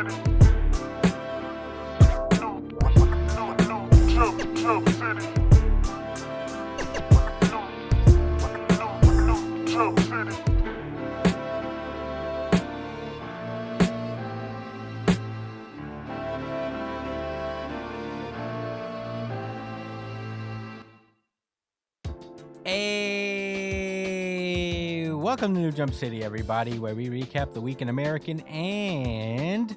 Hey, welcome to New Jump City, everybody, where we recap the week in American and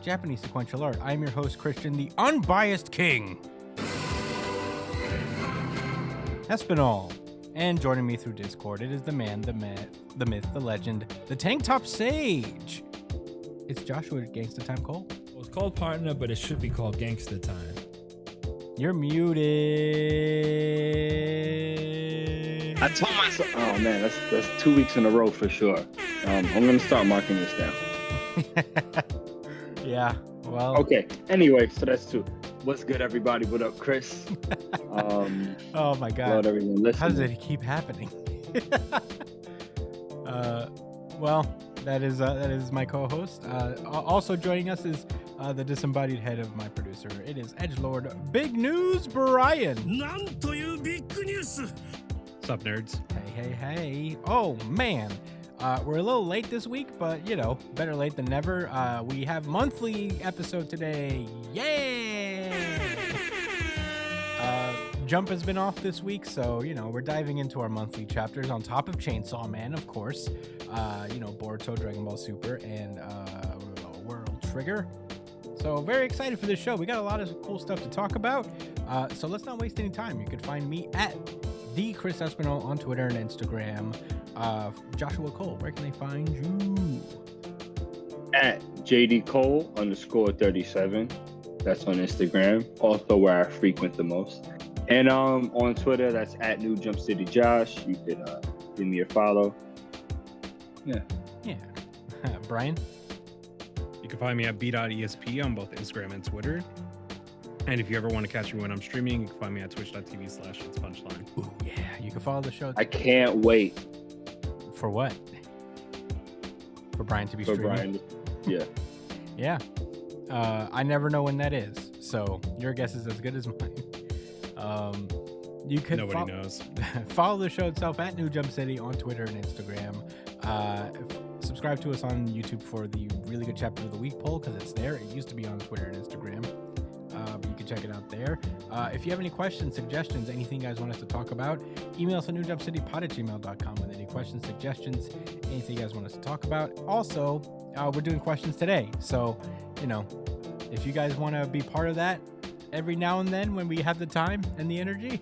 Japanese sequential art. I'm your host, Christian, the unbiased king, Espinal. And joining me through Discord, it is the man, the myth, the legend, the tank top sage. It's Joshua Gangsta Time Cole. Well, it's called Partner, but it should be called Gangsta Time. You're muted. I told myself, oh man, that's 2 weeks in a row for sure. I'm gonna start marking this down. Yeah, well. Okay. Anyway, so that's 2. What's good, everybody? What up, Chris? Oh my God! Lord, everyone listening. How does it keep happening? Well, that is my co-host. Also joining us is the disembodied head of my producer. It is Edgelord Big News Brian. What's up, nerds? Hey. Oh man, we're a little late this week, but you know, better late than never. We have monthly episode today. Yay! Jump has been off this week, so you know we're diving into our monthly chapters on top of Chainsaw Man, of course. Boruto, Dragon Ball Super, and World Trigger. So very excited for this show. We got a lot of cool stuff to talk about. So let's not waste any time. You can find me at the Chris Espinal on Twitter and Instagram. Joshua Cole, where can they find you? At JD_Cole_37. That's on Instagram. Also where I frequent the most. And on Twitter, that's at New Jump City Josh. You can give me a follow. Yeah. Brian? You can find me at b.esp on both Instagram and Twitter. And if you ever want to catch me when I'm streaming, you can find me at twitch.tv/itspunchline. Ooh, yeah. You can follow the show. I can't wait. For what? For Brian to be streaming? Yeah. Yeah. I never know when that is. So your guess is as good as mine. You can Nobody knows. Follow the show itself at New Jump City on Twitter and Instagram. Subscribe to us on YouTube for the really good chapter of the week poll because it's there. It used to be on Twitter and Instagram, but you can check it out there. If you have any questions, suggestions, anything you guys want us to talk about, email us at newjumpcitypod@gmail.com with any questions, suggestions, anything you guys want us to talk about. Also, we're doing questions today, so you know, if you guys want to be part of that every now and then when we have the time and the energy,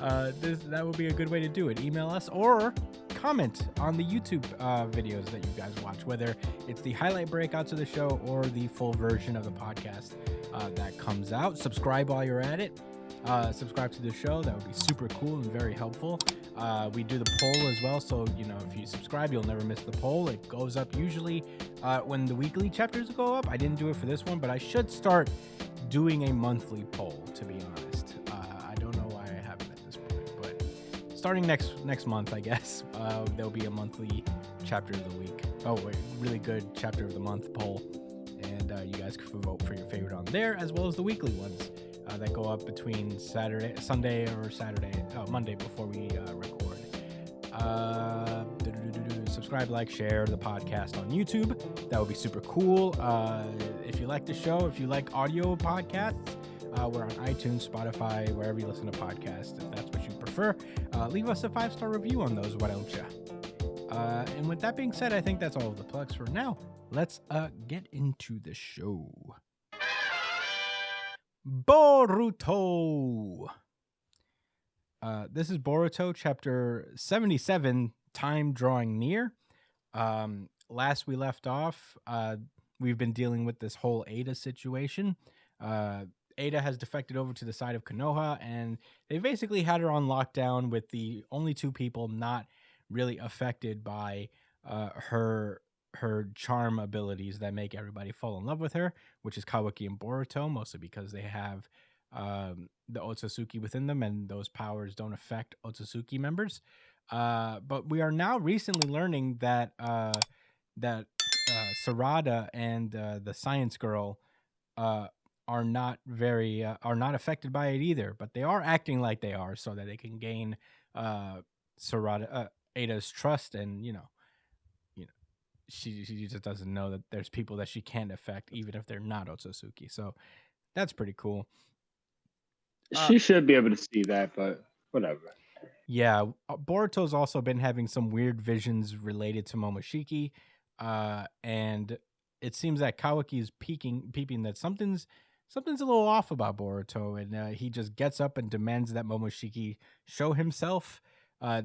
that would be a good way to do it. Email us or comment on the YouTube videos that you guys watch, whether it's the highlight breakouts of the show or the full version of the podcast that comes out. Subscribe while you're at it. Subscribe to the show. That would be super cool and very helpful. We do the poll as well, so you know, if you subscribe, you'll never miss the poll. It goes up usually when the weekly chapters go up. I didn't do it for this one, but I should start doing a monthly poll, to be honest. I don't know why I haven't at this point, but starting next month, I guess, there'll be a monthly chapter of the week. Oh, wait, really good chapter of the month poll, and you guys can vote for your favorite on there, as well as the weekly ones that go up between Monday before we record. Subscribe, like, share the podcast on YouTube. That would be super cool. If you like the show, if you like audio podcasts, we're on iTunes, Spotify, wherever you listen to podcasts, if that's what you prefer. Leave us a 5-star review on those, why don't you? And with that being said, I think that's all of the plugs for now. Let's get into the show. Boruto. This is Boruto, chapter 77, Time Drawing Near. Last we left off, we've been dealing with this whole Ada situation. Ada has defected over to the side of Konoha, and they basically had her on lockdown with the only 2 people not really affected by her charm abilities that make everybody fall in love with her, which is Kawaki and Boruto, mostly because they have the Otsutsuki within them, and those powers don't affect Otsutsuki members. But we are now recently learning that Sarada and the science girl are not affected by it either, but they are acting like they are so that they can gain Sarada Ada's trust, and you know she just doesn't know that there's people that she can't affect even if they're not Otsutsuki. So that's pretty cool. She should be able to see that, but whatever. Yeah, Boruto's also been having some weird visions related to Momoshiki, and it seems that Kawaki is peeping that something's a little off about Boruto, and he just gets up and demands that Momoshiki show himself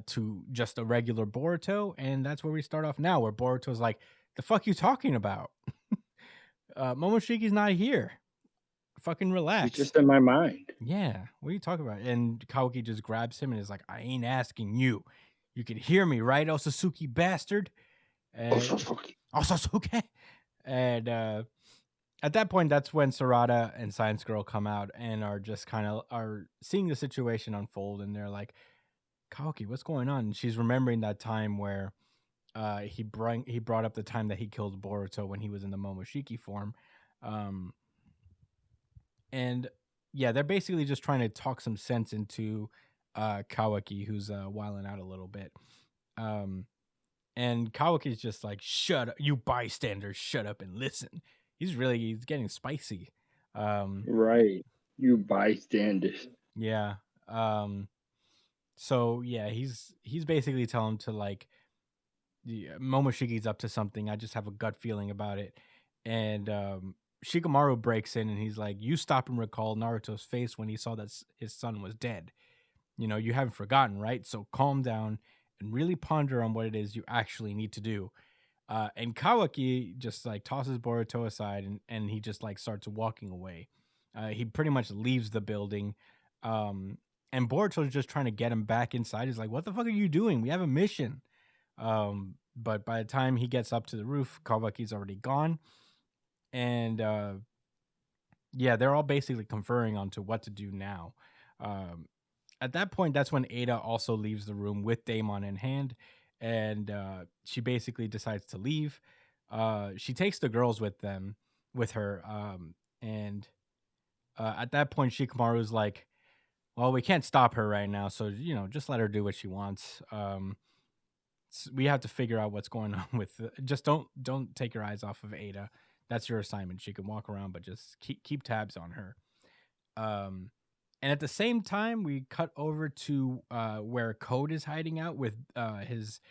to just a regular Boruto, and that's where we start off now, where Boruto's like, "The fuck you talking about? Momoshiki's not here. Fucking relax." He's just in my mind. Yeah, what are you talking about? And Kawaki just grabs him and is like, "I ain't asking you. You can hear me, right, Otsutsuki bastard?" And, Otsutsuki. And at that point, that's when Sarada and Science Girl come out and are just kind of are seeing the situation unfold, and they're like, "Kawaki, what's going on?" And she's remembering that time where he brought up the time that he killed Boruto when he was in the Momoshiki form. And yeah, they're basically just trying to talk some sense into Kawaki, who's wilding out a little bit. And Kawaki's just like, "Shut up, you bystanders, shut up and listen." He's getting spicy. Right. You bystanders. Yeah. So yeah, he's basically telling him to like, Momoshiki's up to something. I just have a gut feeling about it. And Shikamaru breaks in and he's like, "You stop and recall Naruto's face when he saw that his son was dead. You know, you haven't forgotten, right? So calm down and really ponder on what it is you actually need to do." And Kawaki just like tosses Boruto aside and he just like starts walking away. He pretty much leaves the building. And Boruto's just trying to get him back inside. He's like, "What the fuck are you doing? We have a mission." But by the time he gets up to the roof, Kawaki's already gone. And yeah, they're all basically conferring onto what to do now. At that point, that's when Ada also leaves the room with Daemon in hand, and she basically decides to leave. She takes the girls with her, and at that point, Shikamaru's like, "Well, we can't stop her right now, so just let her do what she wants. We have to figure out what's going on with. Just don't take your eyes off of Ada. That's your assignment. She can walk around, but just keep tabs on her." And at the same time, we cut over to where Code is hiding out with his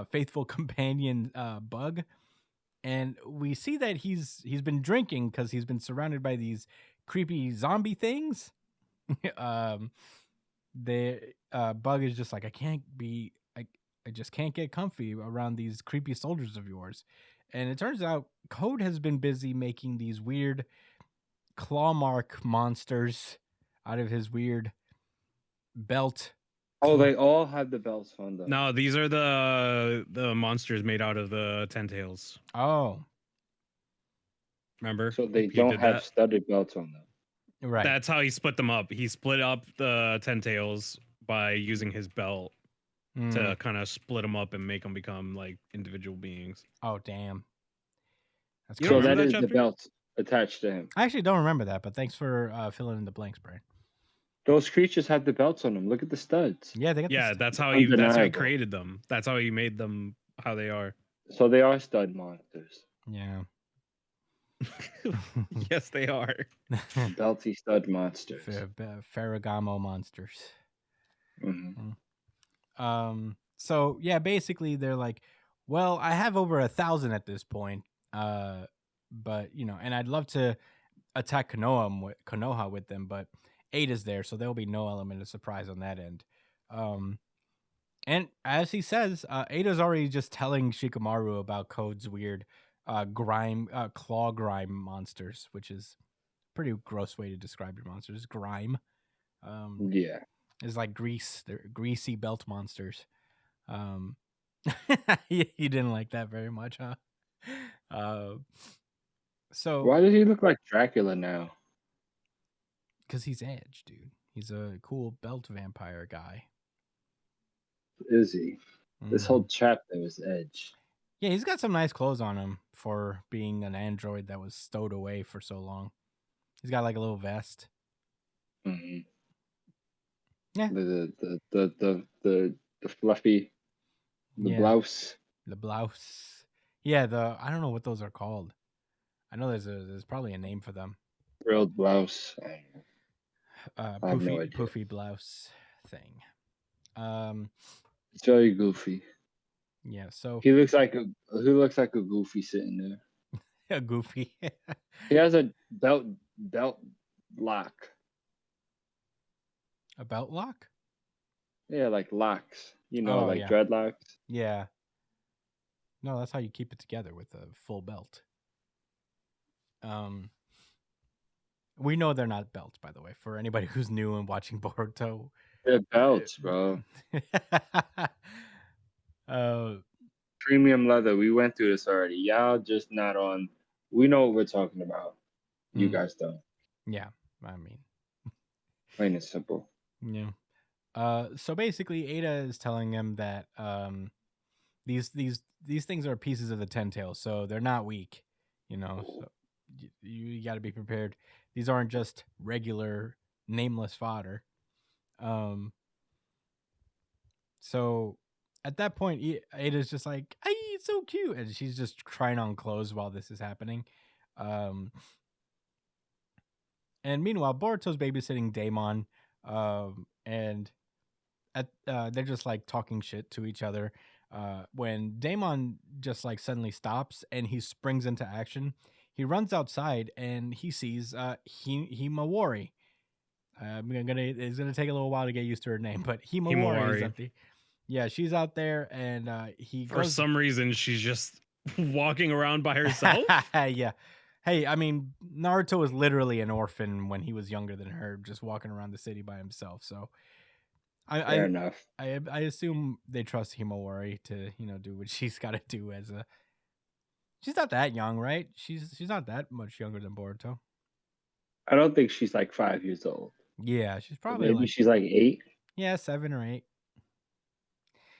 faithful companion Bug, and we see that he's been drinking because he's been surrounded by these creepy zombie things. The Bug is just like, I just can't get comfy around these creepy soldiers of yours. And it turns out Code has been busy making these weird claw mark monsters out of his weird belt. Oh, they all have the belts on them. No, these are the monsters made out of the Tentails. Oh, Remember? So they He don't did have that. studded belts on them. right. That's how he split them up. He split up the Tentails by using his belt to kind of split them up and make them become like individual beings. Oh, damn. That's You So don't crazy. that remember is that the chapter? belt attached to him. I actually don't remember that, but thanks for filling in the blanks, Brian. Those creatures have the belts on them. Look at the studs. Yeah, they got Yeah, this. that's how he Undeniable. created them. That's how he made them how they are. So they are stud monsters. Yeah. Yes, they are. Belty stud monsters. Ferragamo monsters. Mm-hmm. So yeah, basically they're like, "Well, I have over 1,000 at this point. But and I'd love to attack Konoha with them, but Ada's there, so there'll be no element of surprise on that end." And as he says, Ada's already just telling Shikamaru about Code's weird claw grime monsters, which is a pretty gross way to describe your monsters. Grime. Yeah. Is like grease. They're greasy belt monsters. You didn't like that very much, huh? So Why does he look like Dracula now? because he's Edge, dude. He's a cool belt vampire guy. Is he? This Mhm. whole chapter is Edge. Yeah, he's got some nice clothes on him for being an android that was stowed away for so long. He's got like a little vest. Mm-hmm. Yeah. The fluffy, the blouse. The blouse. Yeah, I don't know what those are called. I know there's probably a name for them. Frilled blouse. I have no idea. Poofy blouse thing. It's very goofy. Yeah, so he looks like a goofy sitting there. a goofy. He has a belt lock. A belt lock? Yeah, like locks. Like yeah. dreadlocks. Yeah. No, that's how you keep it together, with a full belt. We know they're not belts, by the way. For anybody who's new and watching Boruto, they're belts, bro. Premium leather. We went through this already. Y'all just not on. We know what we're talking about. You guys don't. Yeah, I mean, plain and simple. Yeah. So basically, Ada is telling him that these things are pieces of the 10 tails, so they're not weak. So you got to be prepared. These aren't just regular nameless fodder. So at that point, Ada's just like, "Hey, it's so cute," and she's just trying on clothes while this is happening. And meanwhile, Boruto's babysitting Daemon, and they're just like talking shit to each other. When Daemon just like suddenly stops and he springs into action, he runs outside and he sees Himawari. It's gonna take a little while to get used to her name, but Himawari is out there. Yeah, she's out there, and for some reason she's just walking around by herself. Yeah. Hey, I mean, Naruto was literally an orphan when he was younger than her, just walking around the city by himself. So fair enough. I assume they trust Himawari to, do what she's got to do she's not that young, right? She's not that much younger than Boruto. I don't think she's like 5 years old. Yeah, she's probably maybe she's like 8. Yeah, 7 or 8.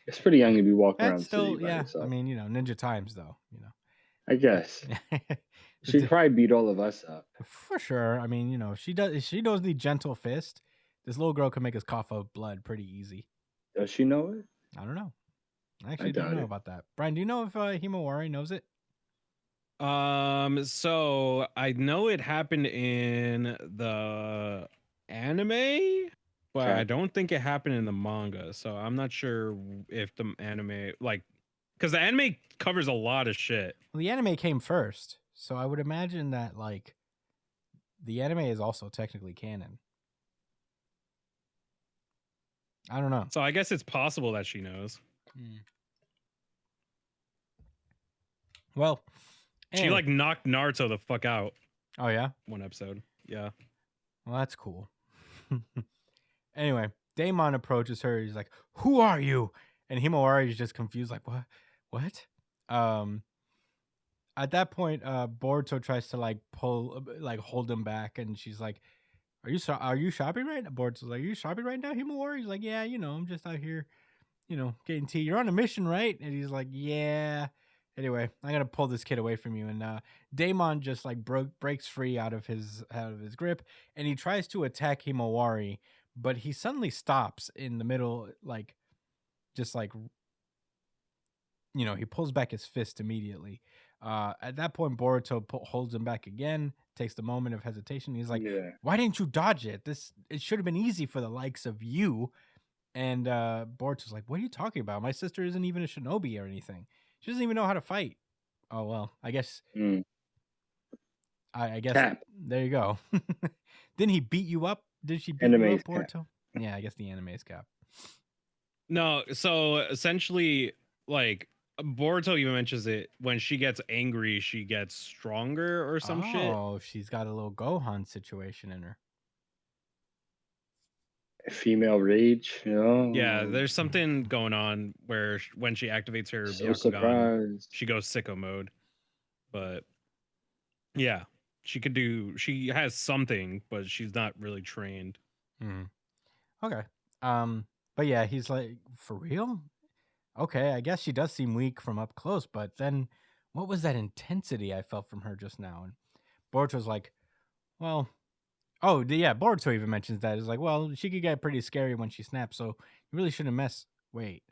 It's pretty young to be walking around the city by yourself. I mean, ninja times though, I guess. She'd probably beat all of us up. For sure. I mean, she knows the gentle fist. This little girl can make us cough up blood pretty easy. Does she know it? I don't know. I actually don't know about that. Brian, do you know if Himawari knows it? So I know it happened in the anime, but I don't think it happened in the manga. So I'm not sure if the anime, because the anime covers a lot of shit. Well, the anime came first, so I would imagine that the anime is also technically canon. I don't know. So I guess it's possible that she knows. Well, she knocked Naruto the fuck out. Oh yeah? One episode. Yeah. Well, that's cool. Anyway, Daemon approaches her. He's like, "Who are you?" And Himawari is just confused, like, What? At that point, Boruto tries to hold him back, and she's like, Are you shopping right now? Boruto's like, "Are you shopping right now, Himawari?" He's like, "Yeah, I'm just out here, getting tea. You're on a mission, right?" And he's like, "Yeah." Anyway, I'm gonna pull this kid away from you, and Daemon just breaks free out of his grip, and he tries to attack Himawari, but he suddenly stops in the middle, he pulls back his fist immediately. At that point, Boruto holds him back again, takes the moment of hesitation. He's like, "Why didn't you dodge it? It should have been easy for the likes of you." And Boruto's like, "What are you talking about? My sister isn't even a shinobi or anything. She doesn't even know how to fight." Oh, well, I guess. I guess. Cap. There you go. Didn't he beat you up? Did she beat you up, Boruto? Cap. Yeah, I guess the anime is Cap. No, so essentially, Boruto even mentions it, when she gets angry, she gets stronger or some shit. Oh, she's got a little Gohan situation in her. Female rage, Yeah, there's something going on where when she activates her Byakugan, she goes sicko mode. But yeah, she has something, but she's not really trained. Okay. But yeah, he's like, "For real? Okay, I guess she does seem weak from up close, but then what was that intensity I felt from her just now? And Boruto's like, well, Boruto even mentions that. It's like, well, she could get pretty scary when she snaps, so you really shouldn't mess. Wait,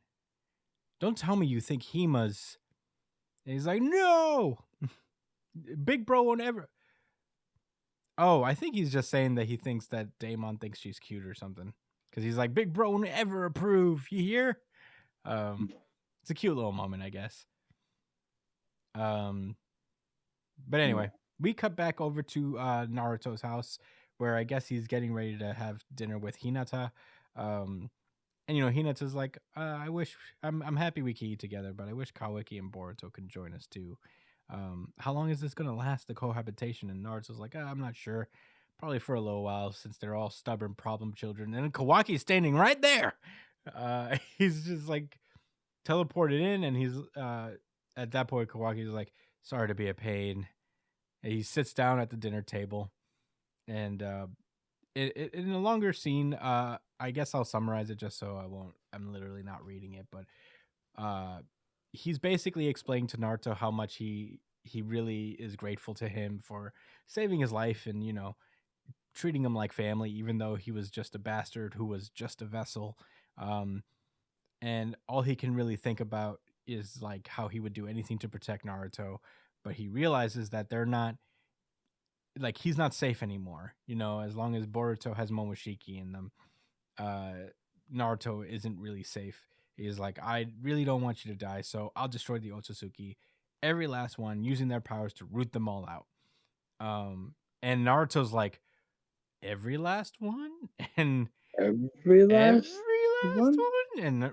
don't tell me you think Hima's. And he's like, no, Big Bro won't ever. Oh, I think he's just saying that he thinks that Daemon thinks she's cute or something. Because he's like, Big Bro won't ever approve. You hear? It's a cute little moment, I guess. But anyway, we cut back over to Naruto's house, where I guess he's getting ready to have dinner with Hinata. And Hinata's like, I wish I'm happy we can eat together, but I wish Kawaki and Boruto could join us too. How long is this gonna last, the cohabitation? And Naruto's like, I'm not sure. Probably for a little while, since they're all stubborn problem children. And Kawaki's standing right there. He's just like teleported in, and he's at that point Kawaki's like, sorry to be a pain. And he sits down at the dinner table, and in a longer scene, I guess I'll summarize it just so I'm literally not reading it, but he's basically explaining to Naruto how much he really is grateful to him for saving his life and treating him like family, even though he was just a bastard who was just a vessel. And all he can really think about is like how he would do anything to protect Naruto, but he realizes that they're not, like, he's not safe anymore. As long as Boruto has Momoshiki in them, Naruto isn't really safe. He's like, I really don't want you to die, so I'll destroy the Otsutsuki, every last one, using their powers to root them all out. And Naruto's like, every last one? And every last one? And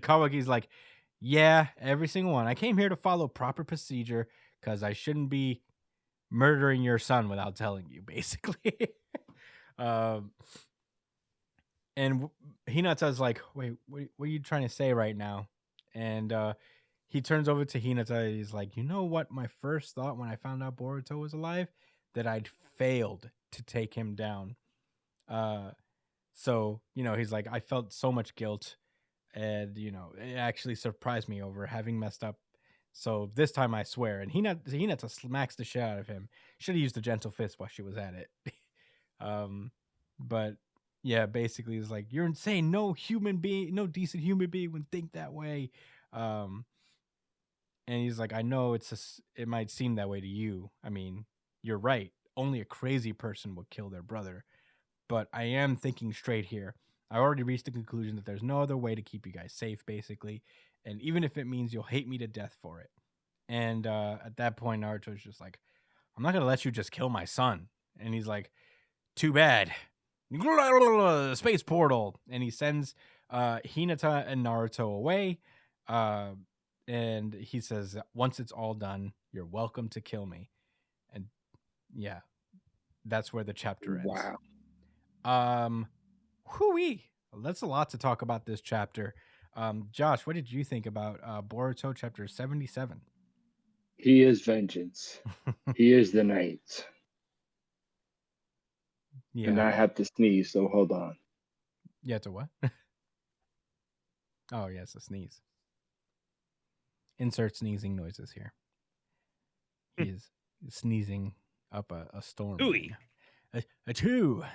Kawaki's like, yeah, every single one. I came here to follow proper procedure because I shouldn't be murdering your son without telling you, basically. And Hinata's like, wait, what are you trying to say right now? And he turns over to Hinata. He's like, you know what my first thought when I found out Boruto was alive? That I'd failed to take him down. So, he's like, I felt so much guilt, and, it actually surprised me over having messed up. So this time I swear. And Hinata smacks the shit out of him. Should have used the gentle fist while she was at it. But yeah, basically it's like, you're insane. No decent human being would think that way. And he's like, I know it might seem that way to you. I mean, you're right. Only a crazy person would kill their brother. But I am thinking straight here. I already reached the conclusion that there's no other way to keep you guys safe, basically. And even if it means you'll hate me to death for it. And at that point, Naruto's just like, I'm not going to let you just kill my son. And he's like, too bad. Space portal. And he sends Hinata and Naruto away. And he says, once it's all done, you're welcome to kill me. And yeah, that's where the chapter ends. Wow. Whoo-wee. That's a lot to talk about this chapter. Josh, what did you think about Boruto chapter 77? He is vengeance. He is the night. Yeah. And I have to sneeze, so hold on. Yeah, to what? Oh, yes, a sneeze. Insert sneezing noises here. He is sneezing up a storm. Ooey. Achoo.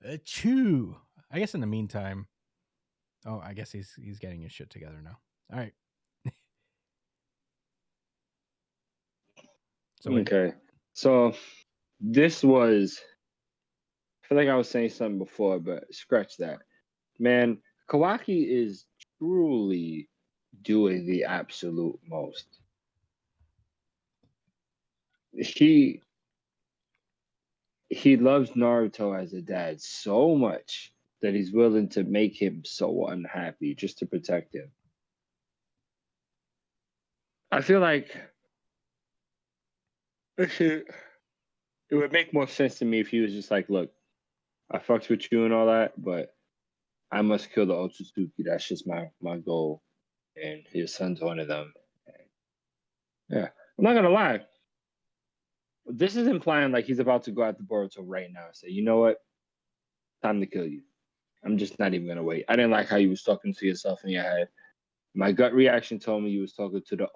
Achoo. I guess in the meantime, I guess he's getting his shit together now. All right. Okay. So this was, I feel like I was saying something before, but scratch that. Man, Kawaki is truly doing the absolute most. He loves Naruto as a dad so much that he's willing to make him so unhappy just to protect him. I feel like it would make more sense to me if he was just like, look, I fucked with you and all that, but I must kill the Otsutsuki. That's just my goal. And his son's one of them. Yeah. I'm not going to lie. This is implying like he's about to go after Boruto right now and say, you know what? Time to kill you. I'm just not even going to wait. I didn't like how you was talking to yourself in your head. My gut reaction told me you was talking to the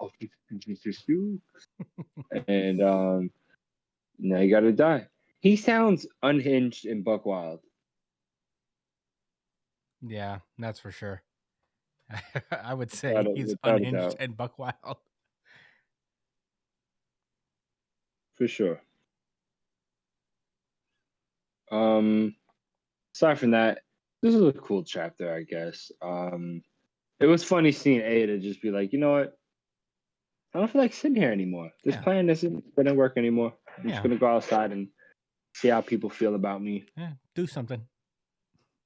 and now you gotta die. He sounds unhinged and buck wild. Yeah, that's for sure. I would say he's Without a unhinged doubt. and buck wild. For sure. Aside from that, this is a cool chapter, I guess. It was funny seeing Ada just be like, you know what? I don't feel like sitting here anymore. This Yeah. plan isn't gonna work anymore. I'm Yeah. just gonna go outside and see how people feel about me. Yeah, do something.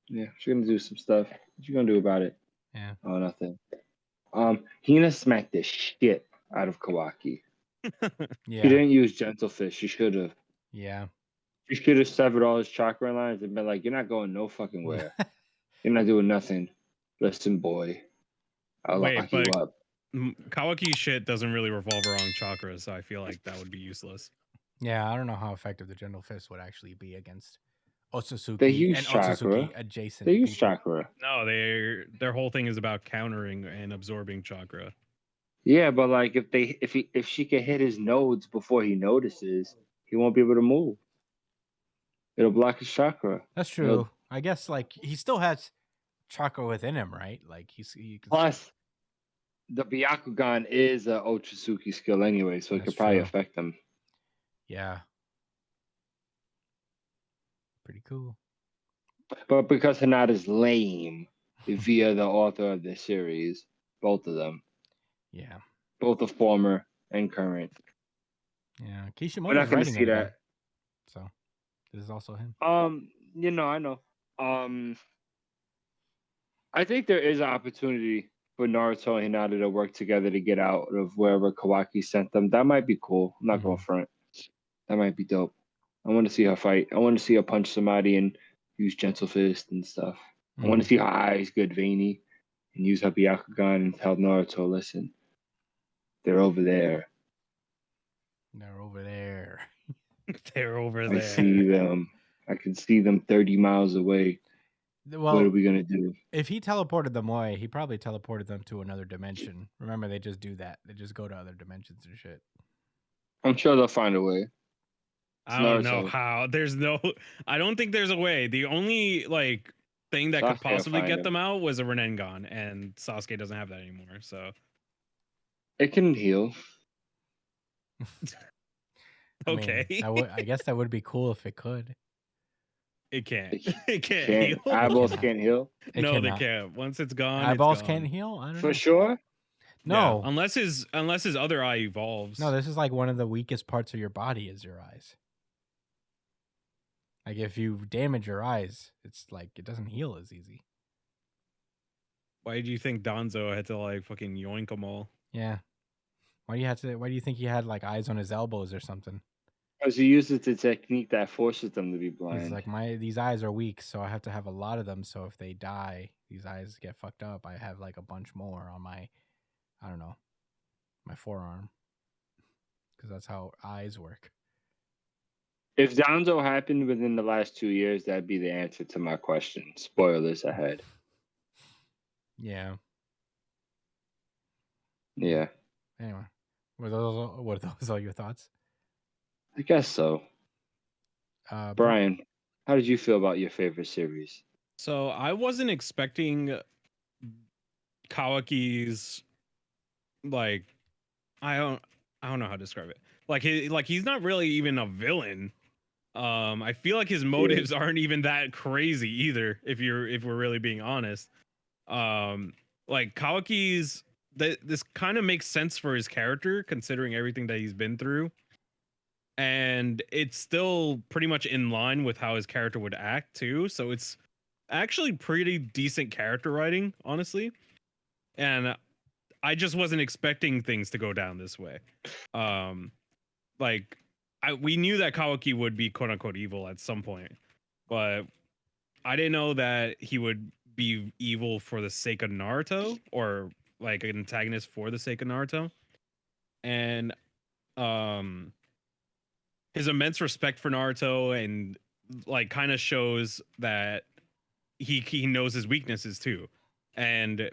Yeah, she's gonna do some stuff. What you gonna do about it? Yeah. Oh, nothing. Hina smacked the shit out of Kawaki. Yeah. She didn't use Gentle Fist. She should have. Yeah. She should have severed all his chakra lines and been like, "You're not going no fucking where. You're not doing nothing. Listen, boy, I'll Wait, lock you but up." Kawaki's shit doesn't really revolve around chakras, so I feel like that would be useless. Yeah, I don't know how effective the Gentle Fist would actually be against Otsutsuki They use and chakra. Otsutsuki adjacent. They use people. chakra. No, their whole thing is about countering and absorbing chakra. Yeah, but like if she can hit his nodes before he notices, he won't be able to move. It'll block his chakra. That's true. I guess like he still has chakra within him, right? Like he can Plus, the Byakugan is a Otsutsuki skill anyway, so it That's could probably true. affect him. Yeah. Pretty cool. But because Hinata's lame via the author of the series, both of them, Yeah. both the former and current. Yeah. We're Kishimoto's not going to writing see it again. that. So this is also him. You know, I know. I think there is an opportunity for Naruto and Hinata to work together to get out of wherever Kawaki sent them. That might be cool. I'm not going front. That might be dope. I want to see her fight. I want to see her punch somebody and use Gentle Fist and stuff. I want to see her eyes get veiny and use her Byakugan and tell Naruto, listen, they're over there. They're over there. They're over there. I see them. I can see them 30 miles away. Well, what are we gonna do? If he teleported them away, he probably teleported them to another dimension. Remember, they just do that. They just go to other dimensions and shit. I'm sure they'll find a way. I don't know how. I don't think there's a way. The only like thing that could Sasuke will possibly find get him. them out was a Renengan, and Sasuke doesn't have that anymore. So It can heal. okay. I guess that would be cool if it could. It can't. It can't heal. Eyeballs can't heal. No, they can't. Once it's gone, Eyeballs it's gone. can't heal. I don't know. For sure. No, Yeah, unless his other eye evolves. no. This is like one of the weakest parts of your body is your eyes. Like if you damage your eyes, it's like it doesn't heal as easy. Why do you think Donzo had to like fucking yoink them all? Yeah. Why do you think he had like eyes on his elbows or something? Because he uses the technique that forces them to be blind. He's like, these eyes are weak, so I have to have a lot of them. So if they die, these eyes get fucked up. I have like a bunch more on my, I don't know, my forearm, because that's how eyes work. If Donzo happened within the last 2 years, that'd be the answer to my question. Spoilers ahead. Yeah. Yeah. Anyway, were those all your thoughts? I guess so. Brian, how did you feel about your favorite series? So I wasn't expecting Kawaki's like I don't know how to describe it. Like he's not really even a villain. I feel like his motives aren't even that crazy either, if we're really being honest. Like Kawaki's this kind of makes sense for his character considering everything that he's been through. And it's still pretty much in line with how his character would act too. So it's actually pretty decent character writing, honestly. And I just wasn't expecting things to go down this way. We knew that Kawaki would be quote unquote evil at some point, but I didn't know that he would be evil for the sake of Naruto, or like an antagonist for the sake of Naruto. And his immense respect for Naruto and like kind of shows that he knows his weaknesses too. And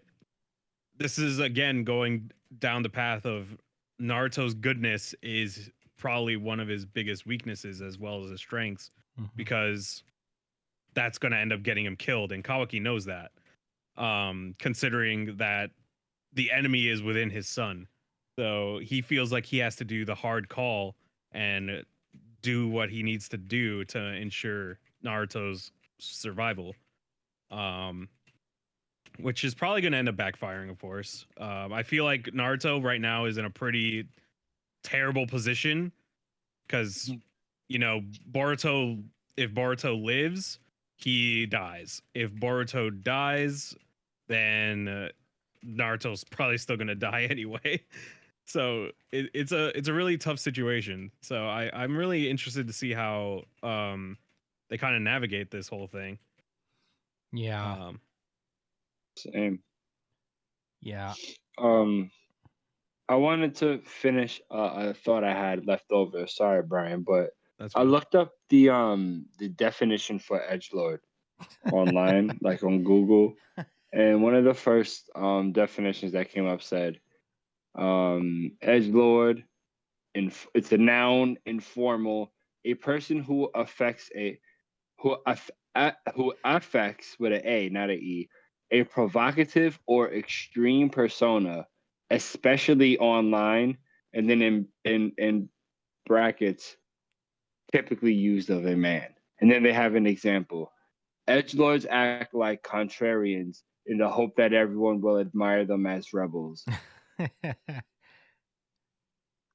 this is again going down the path of Naruto's goodness is probably one of his biggest weaknesses as well as his strengths, Mhm. because that's going to end up getting him killed, and Kawaki knows that. Considering that the enemy is within his son, so he feels like he has to do the hard call and do what he needs to do to ensure Naruto's survival. Which is probably going to end up backfiring, of course. I feel like Naruto right now is in a pretty terrible position because, you know, Boruto, if Boruto lives, he dies. If Boruto dies, then Naruto's probably still going to die anyway. So it's a really tough situation. So I'm really interested to see how they kind of navigate this whole thing. Yeah. Same. Yeah. I wanted to finish a thought I had left over. Sorry, Brian, but That's I fine. looked up the definition for edgelord online, like on Google, and one of the first definitions that came up said edgelord, it's a noun, informal, a person who affects who affects with an A, not an E, a provocative or extreme persona, especially online, and then in brackets, typically used of a man. And then they have an example. Edgelords act like contrarians in the hope that everyone will admire them as rebels.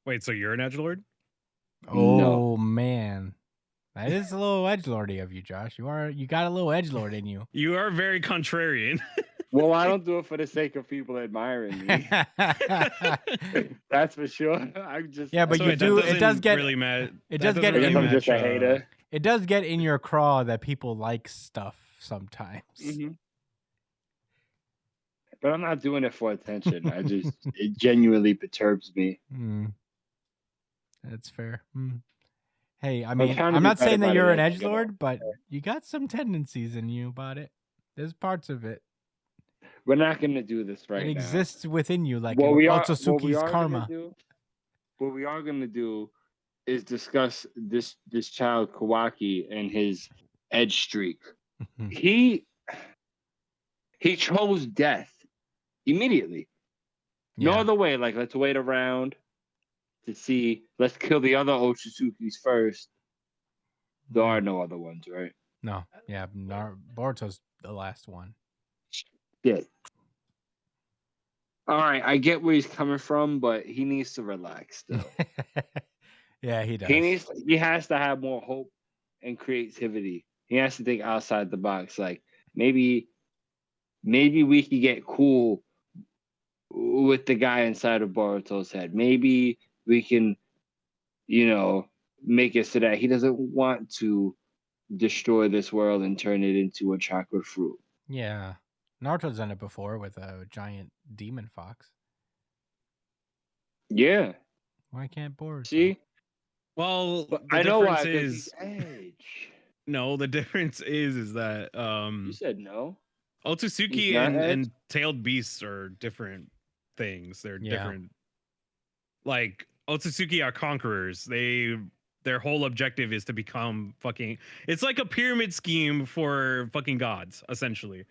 Wait, so you're an edgelord? Oh man. That is a little edgelordy of you, Josh. You got a little edgelord in you. You are very contrarian. Well, I don't do it for the sake of people admiring me. That's for sure. I'm just Yeah, but So you wait, do. that It does doesn't get. really matter. It That does get. I doesn't guess really I'm just a match, hater. It does get in your craw that people like stuff sometimes. Mm-hmm. But I'm not doing it for attention. It genuinely perturbs me. That's fair. Hey, I I'm mean, trying to I'm be not better saying that about you're it an as I get older. edgelord, but you got some tendencies in you about it. There's parts of it. We're not going to do this right It now. exists within you, like What in we Otsutsuki's are karma. what we are going to do is discuss this child Kawaki and his edge streak. He chose death immediately. No other way. Like, let's wait around to see. Let's kill the other Otsutsuki's first. There are no other ones, right? No. Yeah. Boruto's the last one. Yeah. All right, I get where he's coming from, but he needs to relax still. Yeah, he does. He has to have more hope and creativity. He has to think outside the box. Like maybe we could get cool with the guy inside of Boruto's head. Maybe we can, make it so that he doesn't want to destroy this world and turn it into a chocolate fruit. Yeah. Naruto's done it before with a giant demon fox. Yeah. Why can't Boruto? See? Well, but the I know difference why, because is he's edge. no. The difference is that You said no. Otsutsuki and tailed beasts are different things. They're different. Like Otsutsuki are conquerors. Their whole objective is to become fucking. It's like a pyramid scheme for fucking gods, essentially.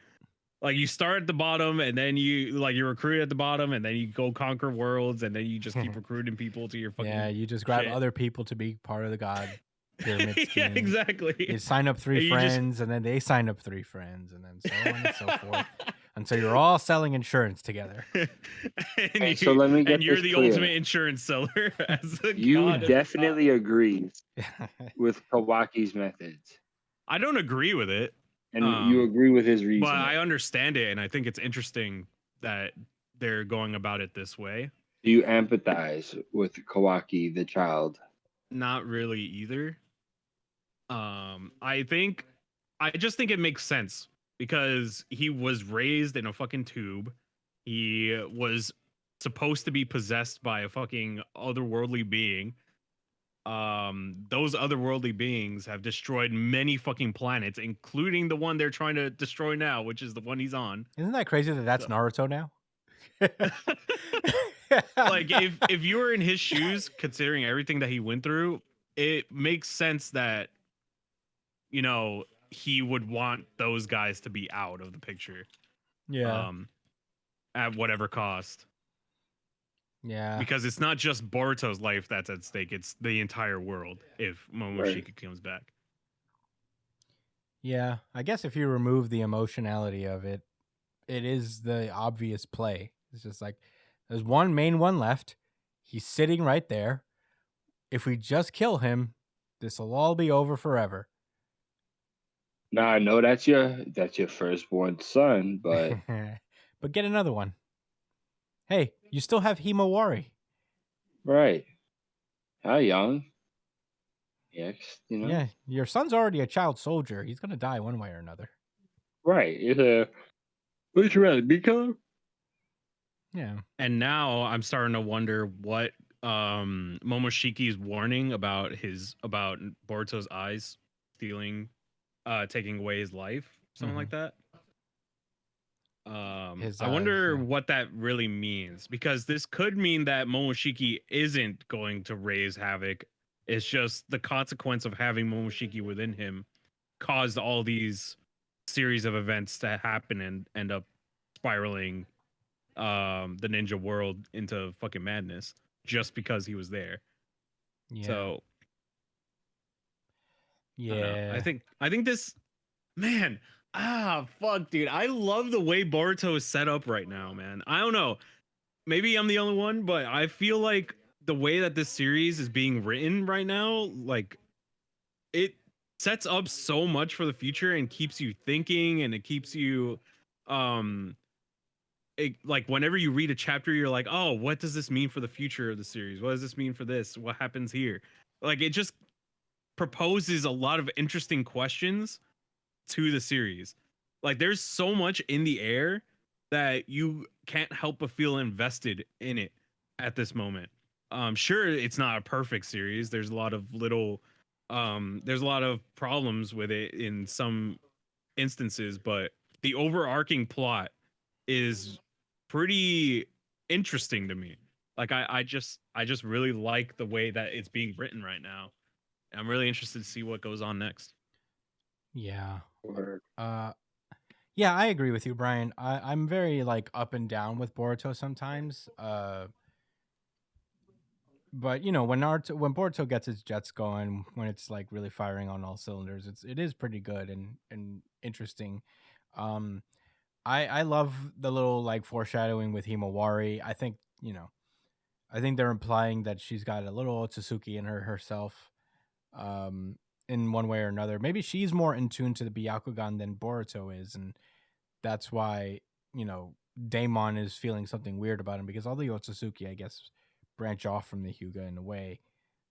Like you start at the bottom, and then you recruit at the bottom, and then you go conquer worlds, and then you just keep recruiting people to your fucking. Yeah, you just grab shit. other people to be part of the god pyramid scheme. Yeah, exactly. You sign up 3 friends, and then they sign up 3 friends, and then so on and so forth, until you're all selling insurance together. So let me get and you're this the clear. ultimate insurance seller. You definitely agree with Kawaki's methods. I don't agree with it. And you agree with his reason. But I understand it, and I think it's interesting that they're going about it this way. Do you empathize with Kawaki, the child? Not really either. I just think it makes sense because he was raised in a fucking tube. He was supposed to be possessed by a fucking otherworldly being. Those otherworldly beings have destroyed many fucking planets, including the one they're trying to destroy now, which is the one he's on. Isn't that crazy that that's Naruto now? Like if you were in his shoes, considering everything that he went through, it makes sense that he would want those guys to be out of the picture. Yeah. At whatever cost. Yeah. Because it's not just Boruto's life that's at stake, it's the entire world if Momoshiki comes back. Yeah. I guess if you remove the emotionality of it, it is the obvious play. It's just like there's one main one left. He's sitting right there. If we just kill him, this will all be over forever. Now I know that's your firstborn son, but but get another one. Hey, you still have Himawari. right. How young? Yes, Yeah, your son's already a child soldier. He's gonna die one way or another. Right. What'd you rather become? Yeah. And now I'm starting to wonder what Momoshiki's warning about Boruto's eyes stealing, taking away his life, something like that. I wonder what that really means, because this could mean that Momoshiki isn't going to raise havoc. It's just the consequence of having Momoshiki within him caused all these series of events to happen and end up spiraling the ninja world into fucking madness just because he was there. Yeah. So yeah. I think this, man, fuck, dude. I love the way Boruto is set up right now, man. I don't know. Maybe I'm the only one, but I feel like the way that this series is being written right now, like, it sets up so much for the future and keeps you thinking, and it keeps you like whenever you read a chapter, you're like, oh, what does this mean for the future of the series? What does this mean for this? What happens here? Like, it just proposes a lot of interesting questions to the series. Like, there's so much in the air that you can't help but feel invested in it at this moment. Sure, it's not a perfect series. There's a lot of there's a lot of problems with it in some instances, but the overarching plot is pretty interesting to me. Like, I just really like the way that it's being written right now. I'm really interested to see what goes on next. Yeah. Yeah, I agree with you, Brian. I'm very like up and down with Boruto sometimes. But when Boruto gets its jets going, when it's like really firing on all cylinders, it is pretty good and interesting. I love the little like foreshadowing with Himawari. I think they're implying that she's got a little Otsutsuki in her herself, in one way or another. Maybe she's more in tune to the Byakugan than Boruto is, and that's why Daemon is feeling something weird about him, because all the Otsutsuki, I guess, branch off from the Hyuga in a way.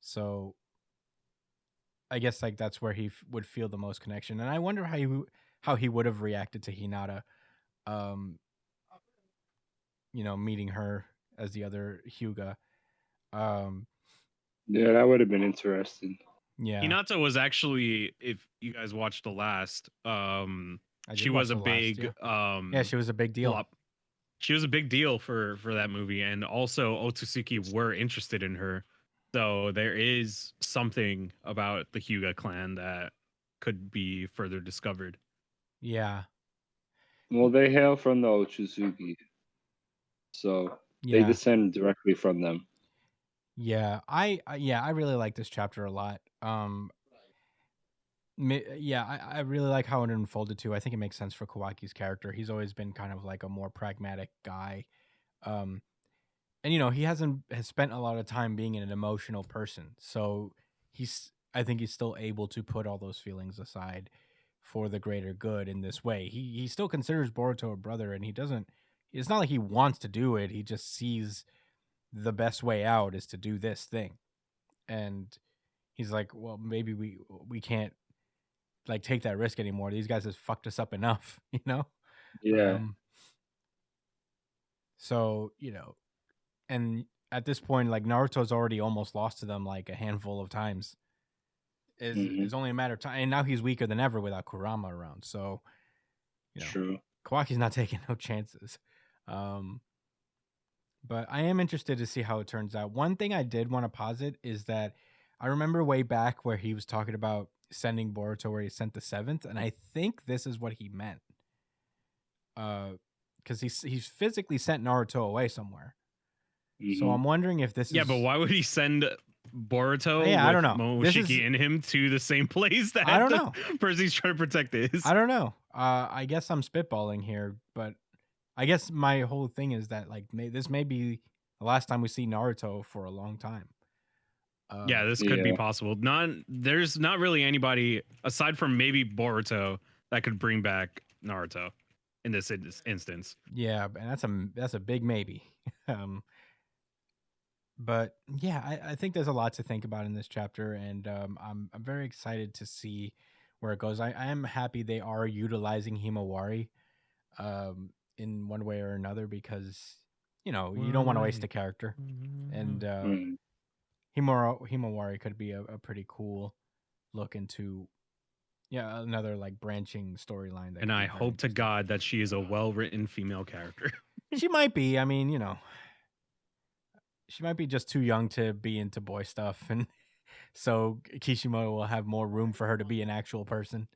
So I guess like that's where he would feel the most connection, and I wonder how he would have reacted to Hinata, meeting her as the other Hyuga. Yeah, that would have been interesting. Yeah, Hinata was actually, if you guys watched the last, she was a big she was a big deal. She was a big deal for that movie, and also Otsutsuki were interested in her. So there is something about the Hyuga clan that could be further discovered. Yeah. Well, they hail from the Otsutsuki, so they descend directly from them. Yeah, I really like this chapter a lot. I really like how it unfolded too. I think it makes sense for Kawaki's character. He's always been kind of like a more pragmatic guy. And he has spent a lot of time being an emotional person. So I think he's still able to put all those feelings aside for the greater good in this way. He still considers Boruto a brother, and it's not like he wants to do it. He just sees the best way out is to do this thing. And he's like, well, maybe we can't like take that risk anymore. These guys have fucked us up enough, Yeah. So, and at this point, like, Naruto's already almost lost to them like a handful of times. It's only a matter of time, and now he's weaker than ever without Kurama around. So, True. Kawaki's not taking no chances. But I am interested to see how it turns out. One thing I did want to posit is that I remember way back where he was talking about sending Boruto where he sent the seventh, and I think this is what he meant. Because he's physically sent Naruto away somewhere. So I'm wondering if this Yeah, is. but why would he send Boruto Yeah, I with don't know. Momoshiki in him to the same place that I don't the know. person he's trying to protect is? I don't know. I guess I'm spitballing here, but I guess my whole thing is that like this may be the last time we see Naruto for a long time. Yeah, this could be possible. There's not really anybody aside from maybe Boruto that could bring back Naruto in this instance. Yeah, and that's a big maybe. But yeah, I think there's a lot to think about in this chapter, and I'm very excited to see where it goes. I am happy they are utilizing Himawari in one way or another, because you don't want to waste a character, and Himawari could be a pretty cool look into another like branching storyline. And I hope to God that she is a well-written female character. She might be. I mean, she might be just too young to be into boy stuff, and so Kishimoto will have more room for her to be an actual person.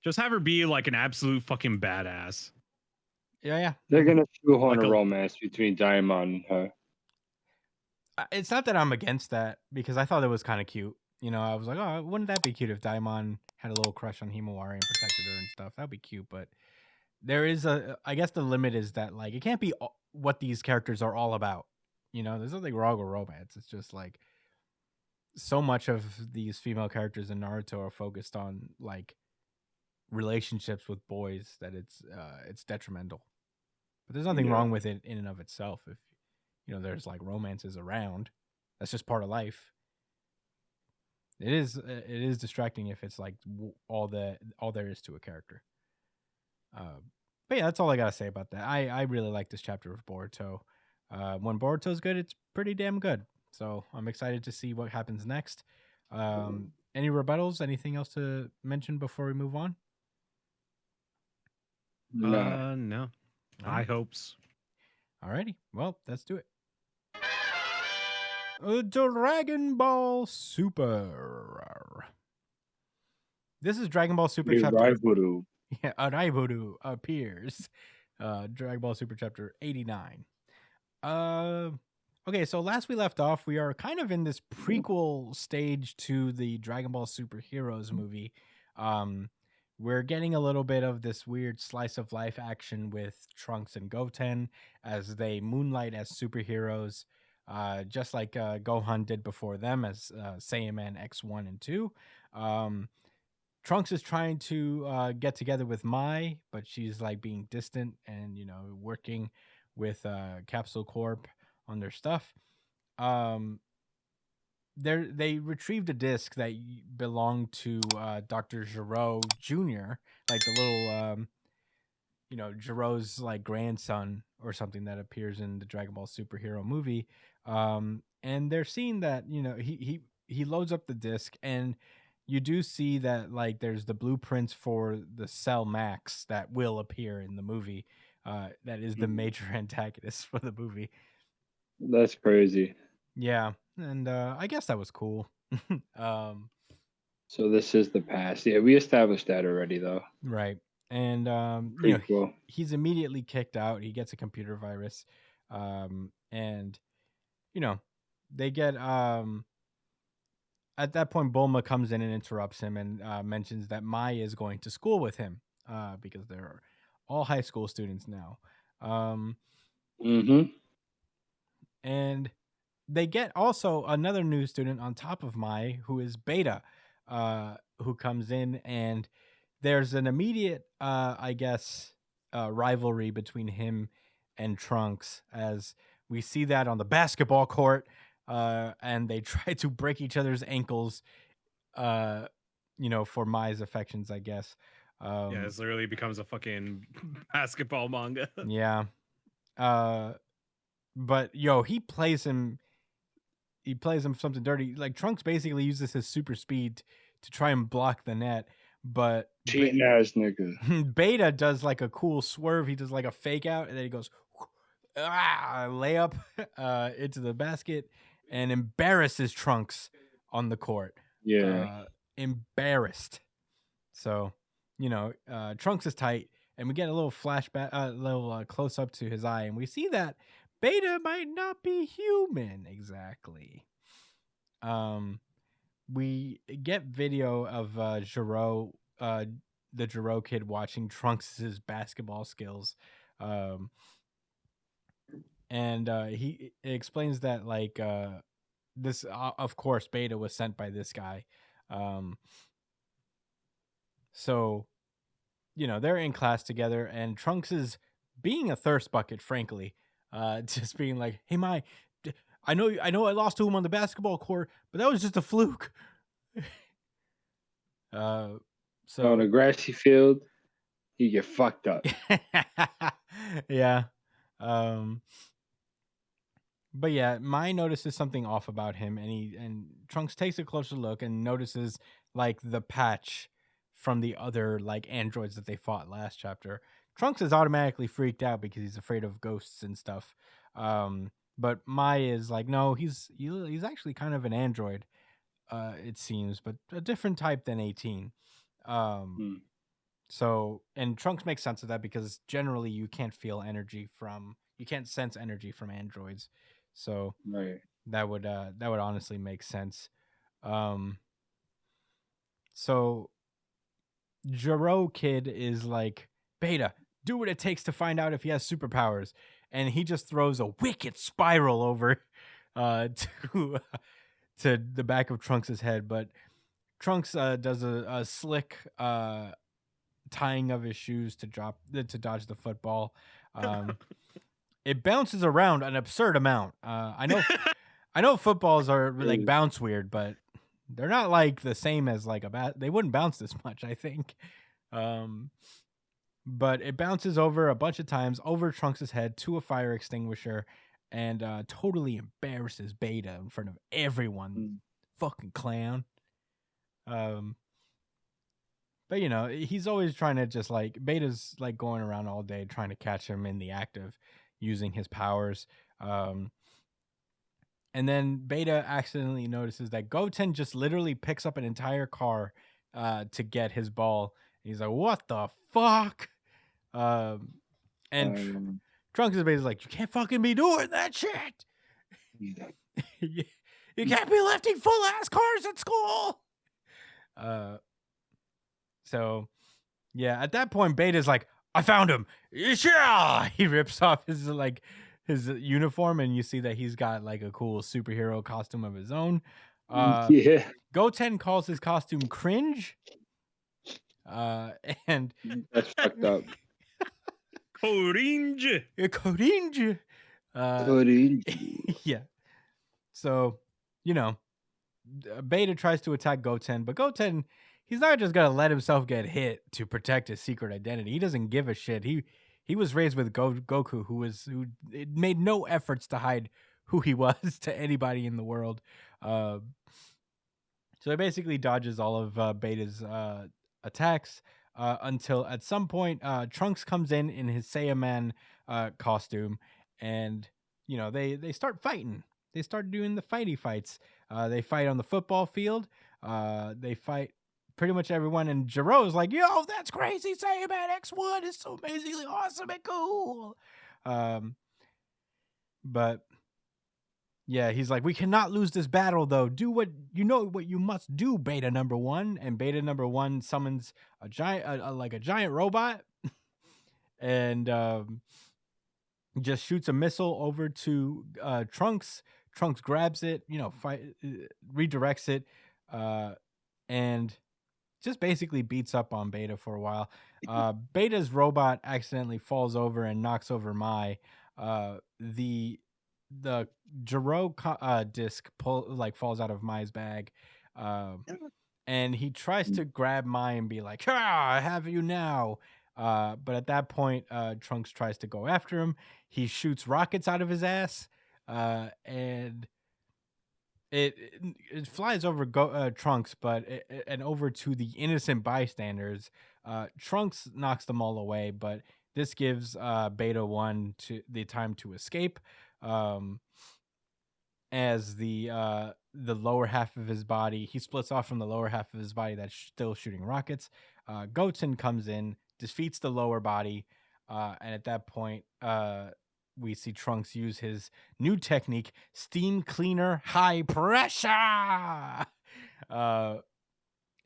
Just have her be like an absolute fucking badass. Yeah. They're gonna shoehorn a romance between Daimon and her. It's not that I'm against that, because I thought it was kind of cute. I was like, oh, wouldn't that be cute if Daimon had a little crush on Himawari and protected her and stuff? That'd be cute. But there is I guess the limit is that like it can't be what these characters are all about. There's nothing wrong with romance. It's just like so much of these female characters in Naruto are focused on like relationships with boys that it's detrimental. But there's nothing wrong with it in and of itself. If there's like romances around, that's just part of life. It is distracting if it's like all there is to a character. But yeah, that's all I gotta say about that. I really like this chapter of Boruto. When Boruto's good, it's pretty damn good. So I'm excited to see what happens next. Any rebuttals? Anything else to mention before we move on? No. High hopes. Alrighty. Well, let's do it. Dragon Ball Super. This is Dragon Ball Super chapter. Raiburu. Yeah, Raiburu appears. Dragon Ball Super chapter 89. Okay, so last we left off, we are kind of in this prequel stage to the Dragon Ball Super Heroes movie. We're getting a little bit of this weird slice of life action with Trunks and Goten as they moonlight as superheroes, just like Gohan did before them as Saiyaman X1 and 2. Trunks is trying to get together with Mai, but she's like being distant and working with Capsule Corp on their stuff. They retrieved a disc that belonged to Dr. Gero Jr., like the little Gero's like grandson or something that appears in the Dragon Ball Superhero movie. And they're seeing that he loads up the disc, and you do see that like there's the blueprints for the Cell Max that will appear in the movie. That is the major antagonist for the movie. That's crazy. Yeah, and I guess that was cool. So this is the past. Yeah, we established that already, though. Right, and cool. He's immediately kicked out. He gets a computer virus, and they get at that point, Bulma comes in and interrupts him and mentions that Mai is going to school with him because they're all high school students now. And they get also another new student on top of Mai, who is Beta, who comes in, and there's an immediate, rivalry between him and Trunks, as we see that on the basketball court, and they try to break each other's ankles, for Mai's affections, I guess. Yeah, this literally becomes a fucking basketball manga. Yeah. But he plays him something dirty. Like Trunks basically uses his super speed to try and block the net, but cheating ass nigga. Beta does like a cool swerve. He does like a fake out, and then he goes layup into the basket and embarrasses Trunks on the court. Yeah. Embarrassed. So, Trunks is tight, and we get a little flashback, a little close up to his eye, and we see that Beta might not be human exactly. We get video of Giro, the Giro kid, watching Trunks' basketball skills. And he explains that this, of course, Beta was sent by this guy. So, they're in class together, and Trunks is being a thirst bucket, frankly, just being like, "Hey, I know I lost to him on the basketball court, but that was just a fluke." On So a grassy field, you get fucked up. yeah. But yeah, Mai notices something off about him, and Trunks takes a closer look and notices the patch from the other androids that they fought last chapter. Trunks is automatically freaked out because he's afraid of ghosts and stuff. But Mai is like, no, he's actually kind of an android, it seems, but a different type than 18. So, and Trunks makes sense of that because generally you can't sense energy from androids. So Right. that would honestly make sense. So Giro kid is like, Beta, do what it takes to find out if he has superpowers, and he just throws a wicked spiral over to the back of Trunks' head. But Trunks does a slick tying of his shoes to dodge the football. It bounces around an absurd amount. I know footballs are bounce weird, but they're not the same as a bat. They wouldn't bounce this much, I think. But it bounces over a bunch of times over Trunks' head to a fire extinguisher, and totally embarrasses Beta in front of everyone. Fucking clown. But he's always trying to just Beta's going around all day trying to catch him in the act of using his powers. And then Beta accidentally notices that Goten just literally picks up an entire car to get his ball. He's like, what the fuck? And Trunks is basically like, you can't fucking be doing that shit. You can't be lifting full ass cars at school. So yeah, at that point, Beta's like, I found him. Yeah! He rips off his uniform, and you see that he's got a cool superhero costume of his own. Yeah. Goten calls his costume cringe. And that's fucked up. Cringe. Cringe. Yeah. So, Beta tries to attack Goten, but Goten, he's not just gonna let himself get hit to protect his secret identity. He doesn't give a shit. He was raised with Goku, who made no efforts to hide who he was to anybody in the world. So he basically dodges all of Beta's attacks until at some point Trunks comes in his Saiyaman costume, and they start fighting. They start doing the fights. They fight on the football field. They fight pretty much everyone, and Jiro's like, yo, that's crazy. Saiyaman X1 is so amazingly awesome and cool. But yeah, he's like, we cannot lose this battle though. Do what you must do, Beta number 1. And Beta number 1 summons a giant robot and just shoots a missile over to Trunks. Trunks grabs it, redirects it, and just basically beats up on Beta for a while. Beta's robot accidentally falls over and knocks over Mai. The Giro disc falls out of Mai's bag, and he tries to grab Mai and be like, I have you now. But at that point, Trunks tries to go after him. He shoots rockets out of his ass, and it flies over Trunks, and over to the innocent bystanders. Trunks knocks them all away, but This gives Beta 1 to the time to escape, as the lower half of his body, he splits off from the lower half of his body that's still shooting rockets. Goten comes in, defeats the lower body, and at that point, we see Trunks use his new technique, Steam Cleaner High Pressure,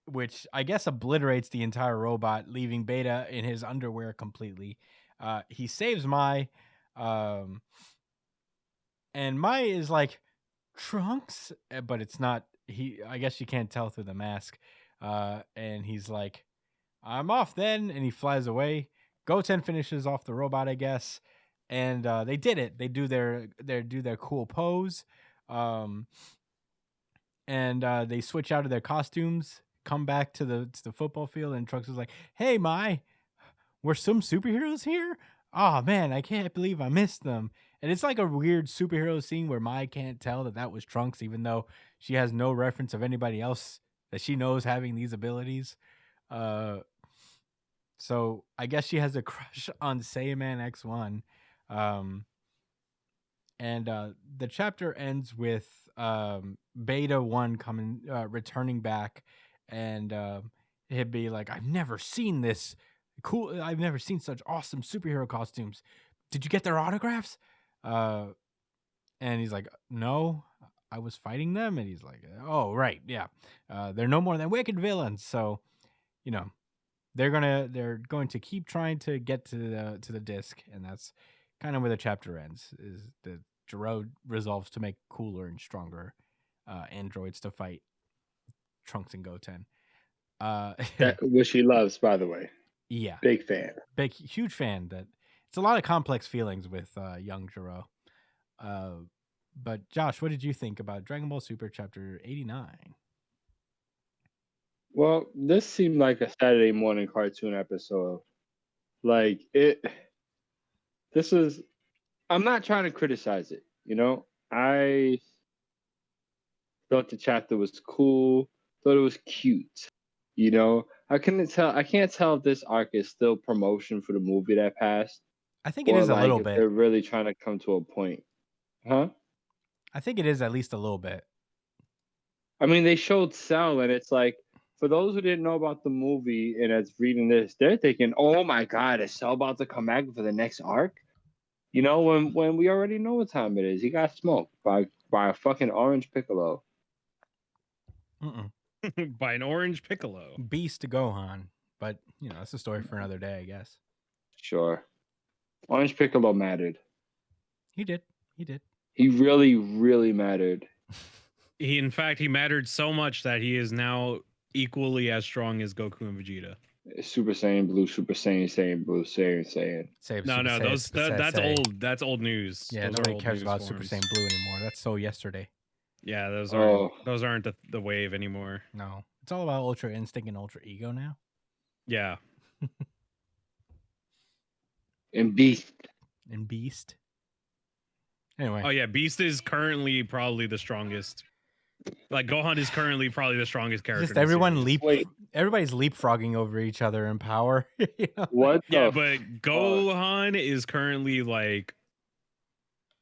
which I guess obliterates the entire robot, leaving Beta in his underwear completely. He saves Mai, and Mai is like, Trunks, but it's not. I guess you can't tell through the mask. And he's like, I'm off then, and he flies away. Goten finishes off the robot, I guess, and they did it. They do their cool pose, and they switch out of their costumes, come back to the football field, and Trunks is like, "Hey, Mai, were some superheroes here? Oh man, I can't believe I missed them." And it's like a weird superhero scene where Mai can't tell that was Trunks, even though she has no reference of anybody else that she knows having these abilities. So I guess she has a crush on Saiyaman X1. And the chapter ends with Beta 1 returning back, and he'd be like, I've never seen this cool. I've never seen such awesome superhero costumes. Did you get their autographs? And he's like, no, I was fighting them. And he's like, oh, right. Yeah. They're no more than wicked villains. So, they're going to keep trying to get to the disc. And that's kind of where the chapter ends, is the Gero resolves to make cooler and stronger androids to fight Trunks and Goten. Which he loves, by the way. Yeah. Big fan. Huge fan. That it's a lot of complex feelings with young Gero. But Josh, what did you think about Dragon Ball Super Chapter 89? Well, this seemed like a Saturday morning cartoon episode. Like I'm not trying to criticize it, I thought the chapter was cool, thought it was cute. I can't tell if this arc is still promotion for the movie that passed. I think it is a little bit. They're really trying to come to a point. Huh? I think it is at least a little bit. I mean, they showed Cell, and it's like, for those who didn't know about the movie and that's reading this, they're thinking, oh my God, is Cell about to come back for the next arc? When we already know what time it is. He got smoked by a fucking orange Piccolo. By an orange Piccolo. Beast to Gohan. But, that's a story for another day, I guess. Sure. Orange Piccolo mattered. He did. He really, really mattered. In fact, he mattered so much that he is now equally as strong as Goku and Vegeta. Super Saiyan Blue, Super Saiyan, Saiyan Blue, Saiyan. That's old. That's old news. Yeah, those nobody cares about Super Saiyan Blue anymore. That's so yesterday. Yeah, those aren't the wave anymore. No, it's all about Ultra Instinct and Ultra Ego now. Yeah. And Beast. Anyway. Oh yeah, Beast is currently probably the strongest. Like Gohan is currently probably the strongest character. Just everybody's leapfrogging over each other in power. What? Yeah, but Gohan is currently like,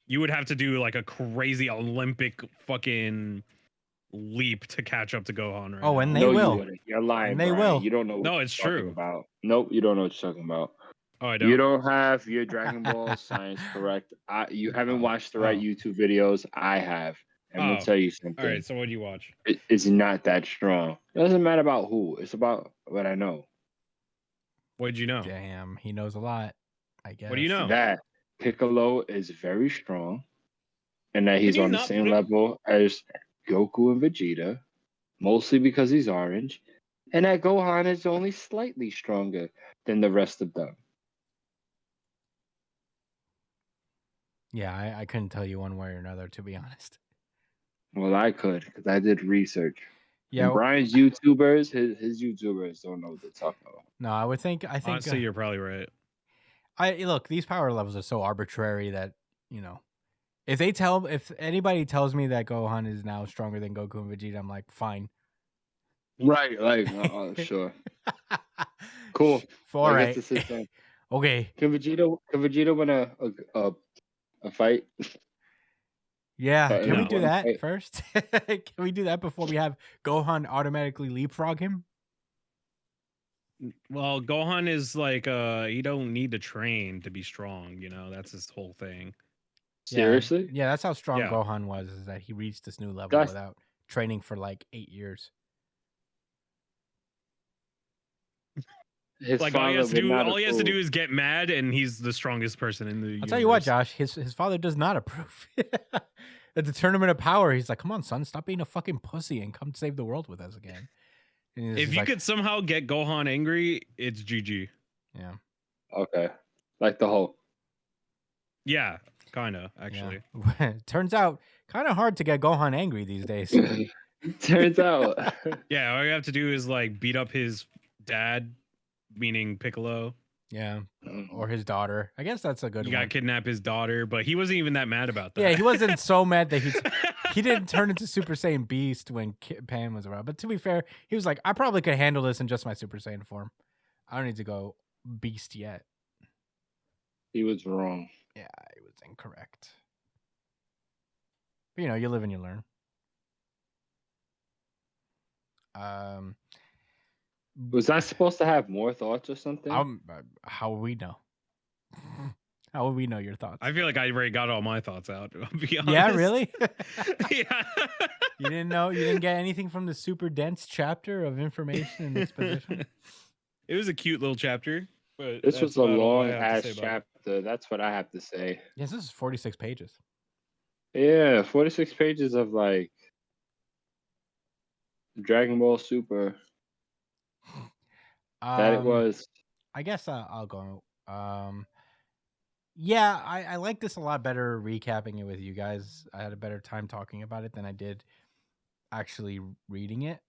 you would have to do like a crazy Olympic fucking leap to catch up to Gohan. Right? Oh, and they will. You're lying. And they will. You don't know. No, it's true. About. Nope, you don't know what you're talking about. Oh, I don't. You don't have your Dragon Ball science correct. You haven't watched the right YouTube videos. I have. I'm going to tell you something. All right, so what do you watch? It's not that strong. It doesn't matter about who. It's about what I know. What did you know? Damn, he knows a lot, I guess. What do you know? That Piccolo is very strong, and that he's on the same level as Goku and Vegeta, mostly because he's orange, and that Gohan is only slightly stronger than the rest of them. Yeah, I couldn't tell you one way or another, to be honest. Well, I could, because I did research. Yeah, and Brian's YouTubers, his YouTubers don't know what they're talking about. No, I think honestly, you're probably right. Look, these power levels are so arbitrary that, if anybody tells me that Gohan is now stronger than Goku and Vegeta, I'm like, fine. Right, like, sure. Cool. All right. Okay. Can Vegeta win a fight? Yeah. In Can we a No. do one that fight? first? Can we do that before we have Gohan automatically leapfrog him? Well, Gohan is like he don't need to train to be strong, you know, that's his whole thing. Seriously? Yeah, that's how strong Yeah. Gohan was, is that he reached this new level That's without training for like 8 years. his Like all he father has to would do not all he has to do approve. is get mad and he's the strongest person in the I'll universe. tell you what, Josh, his father does not approve. At the Tournament of Power, he's like, "Come on, son, stop being a fucking pussy and come save the world with us again." And he's If just you like, could somehow get Gohan angry, it's GG. yeah, Okay. Like the Hulk. Yeah, kind of actually. yeah. Turns out, kind of hard to get Gohan angry these days. Turns out. Yeah, all you have to do is like beat up his dad, meaning Piccolo. Yeah, or his daughter. I guess that's a good You one. gotta kidnap his daughter, but he wasn't even that mad about that. Yeah, he wasn't so mad that he didn't turn into Super Saiyan Beast when Pan was around. But to be fair, he was like, I probably could handle this in just my Super Saiyan form. I don't need to go Beast yet. He was wrong. Yeah, it was incorrect. But, you know, you live and you learn. Was I supposed to have more thoughts or something? How will we know? How will we know your thoughts? I feel like I already got all my thoughts out. To be honest. Yeah, really? Yeah. You didn't know? You didn't get anything from the super dense chapter of information and exposition? It was a cute little chapter, but This was that's a about all I long have to ass say about it. chapter. That's what I have to say. Yes, this is 46 pages. Yeah, 46 pages of like Dragon Ball Super. That it was. I guess I'll go. Yeah, I like this a lot better recapping it with you guys. I had a better time talking about it than I did actually reading it.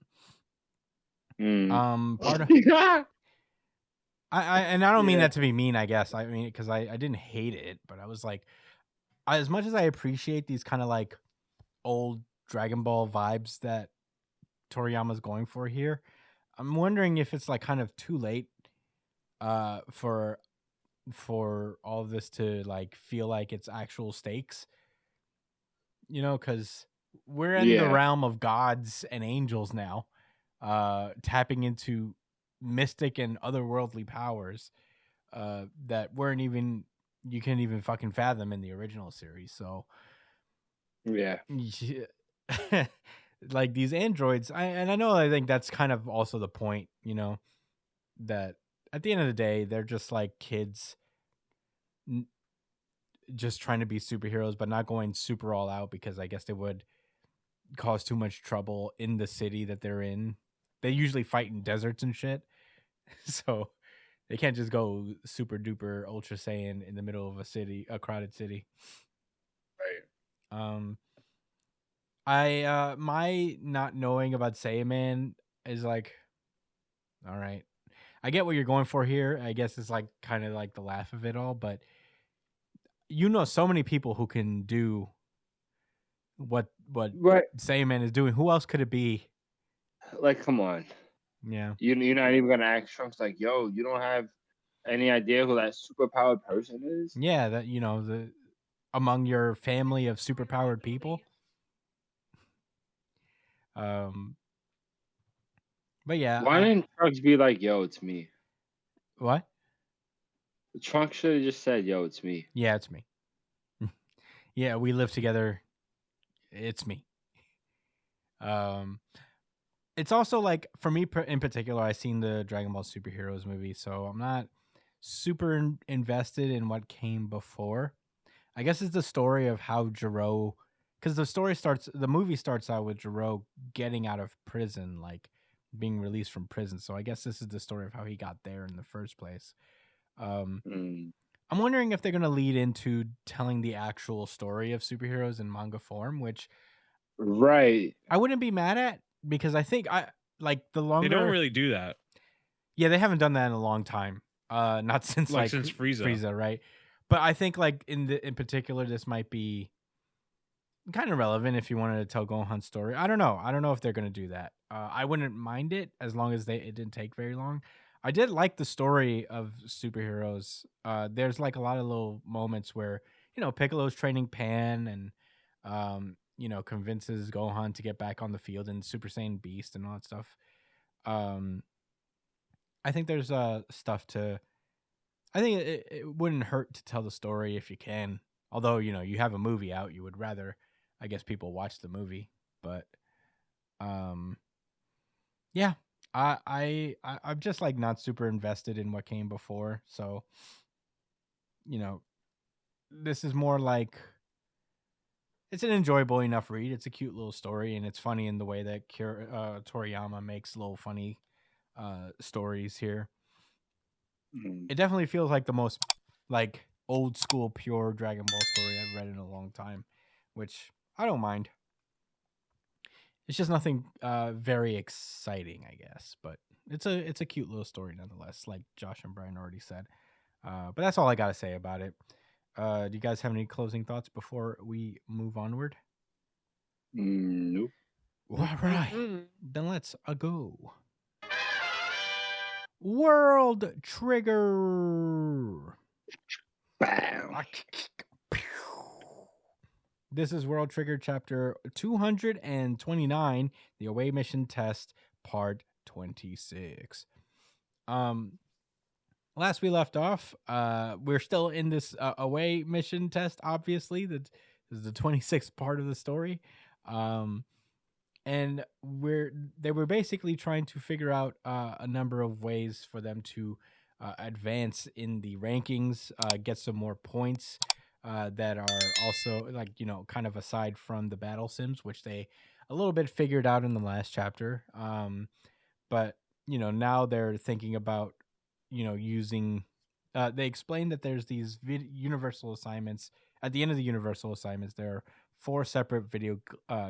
Part of I don't mean Yeah. that to be mean, I guess. I mean, because I didn't hate it, but I was like, as much as I appreciate these kind of like old Dragon Ball vibes that Toriyama's going for here, I'm wondering if it's like kind of too late for all of this to like feel like it's actual stakes, you know, because we're in the realm of gods and angels now, tapping into mystic and otherworldly powers that you can't even fucking fathom in the original series. So Yeah. like these androids, I think that's kind of also the point, you know, that at the end of the day they're just like kids just trying to be superheroes but not going super all out, because I guess they would cause too much trouble in the city that they're in. They usually fight in deserts and shit. So they can't just go super duper ultra saiyan in the middle of a crowded city. Right. My not knowing about Saiyaman is like, all right, I get what you're going for here. I guess it's like kind of like the laugh of it all, but you know, so many people who can do what Saiyaman is doing. Who else could it be? Like, come on. Yeah. You're not even gonna ask Trunks like, yo, you don't have any idea who that superpowered person is? Yeah, that, you know, among your family of superpowered people. But yeah. Why didn't Trunks be like, yo, it's me? What? Trunks should have just said, yo, it's me. Yeah, it's me. Yeah, we live together. It's me. It's also like, for me in particular, I've seen the Dragon Ball Superheroes movie, so I'm not super invested in what came before. I guess it's the story of how Jiro, because the movie starts out with Jiro getting out of prison, like being released from prison. So I guess this is the story of how he got there in the first place. I'm wondering if they're going to lead into telling the actual story of superheroes in manga form, which right, I wouldn't be mad at, because I think the longer they don't really do that. Yeah, they haven't done that in a long time. Not since since Frieza, right? But I think like in particular, this might be kind of relevant if you wanted to tell Gohan's story. I don't know if they're gonna do that. I wouldn't mind it as long as it didn't take very long. I did like the story of superheroes. There's like a lot of little moments where Piccolo's training Pan and convinces Gohan to get back on the field and Super Saiyan Beast and all that stuff. Um, I think there's stuff to. I think it wouldn't hurt to tell the story if you can. Although you have a movie out, you would rather, I guess, people watch the movie. But um, yeah, I'm just like not super invested in what came before. So this is more like it's an enjoyable enough read. It's a cute little story, and it's funny in the way that Toriyama makes little funny stories here. It definitely feels like the most like old school pure Dragon Ball story I've read in a long time, which I don't mind. It's just nothing very exciting, I guess, but it's a cute little story nonetheless, like Josh and Brian already said. But that's all I gotta say about it. Do you guys have any closing thoughts before we move onward? Nope. All right, then let's go. World Trigger. Bam. This is World Trigger chapter 229, the away mission test, part 26. Last we left off, we're still in this away mission test, obviously. This is the 26th part of the story. And they were basically trying to figure out a number of ways for them to advance in the rankings, get some more points that are also like kind of aside from the battle sims, which they a little bit figured out in the last chapter. But now they're thinking about using. They explained that there's these universal assignments. At the end of the universal assignments, there are 4 separate video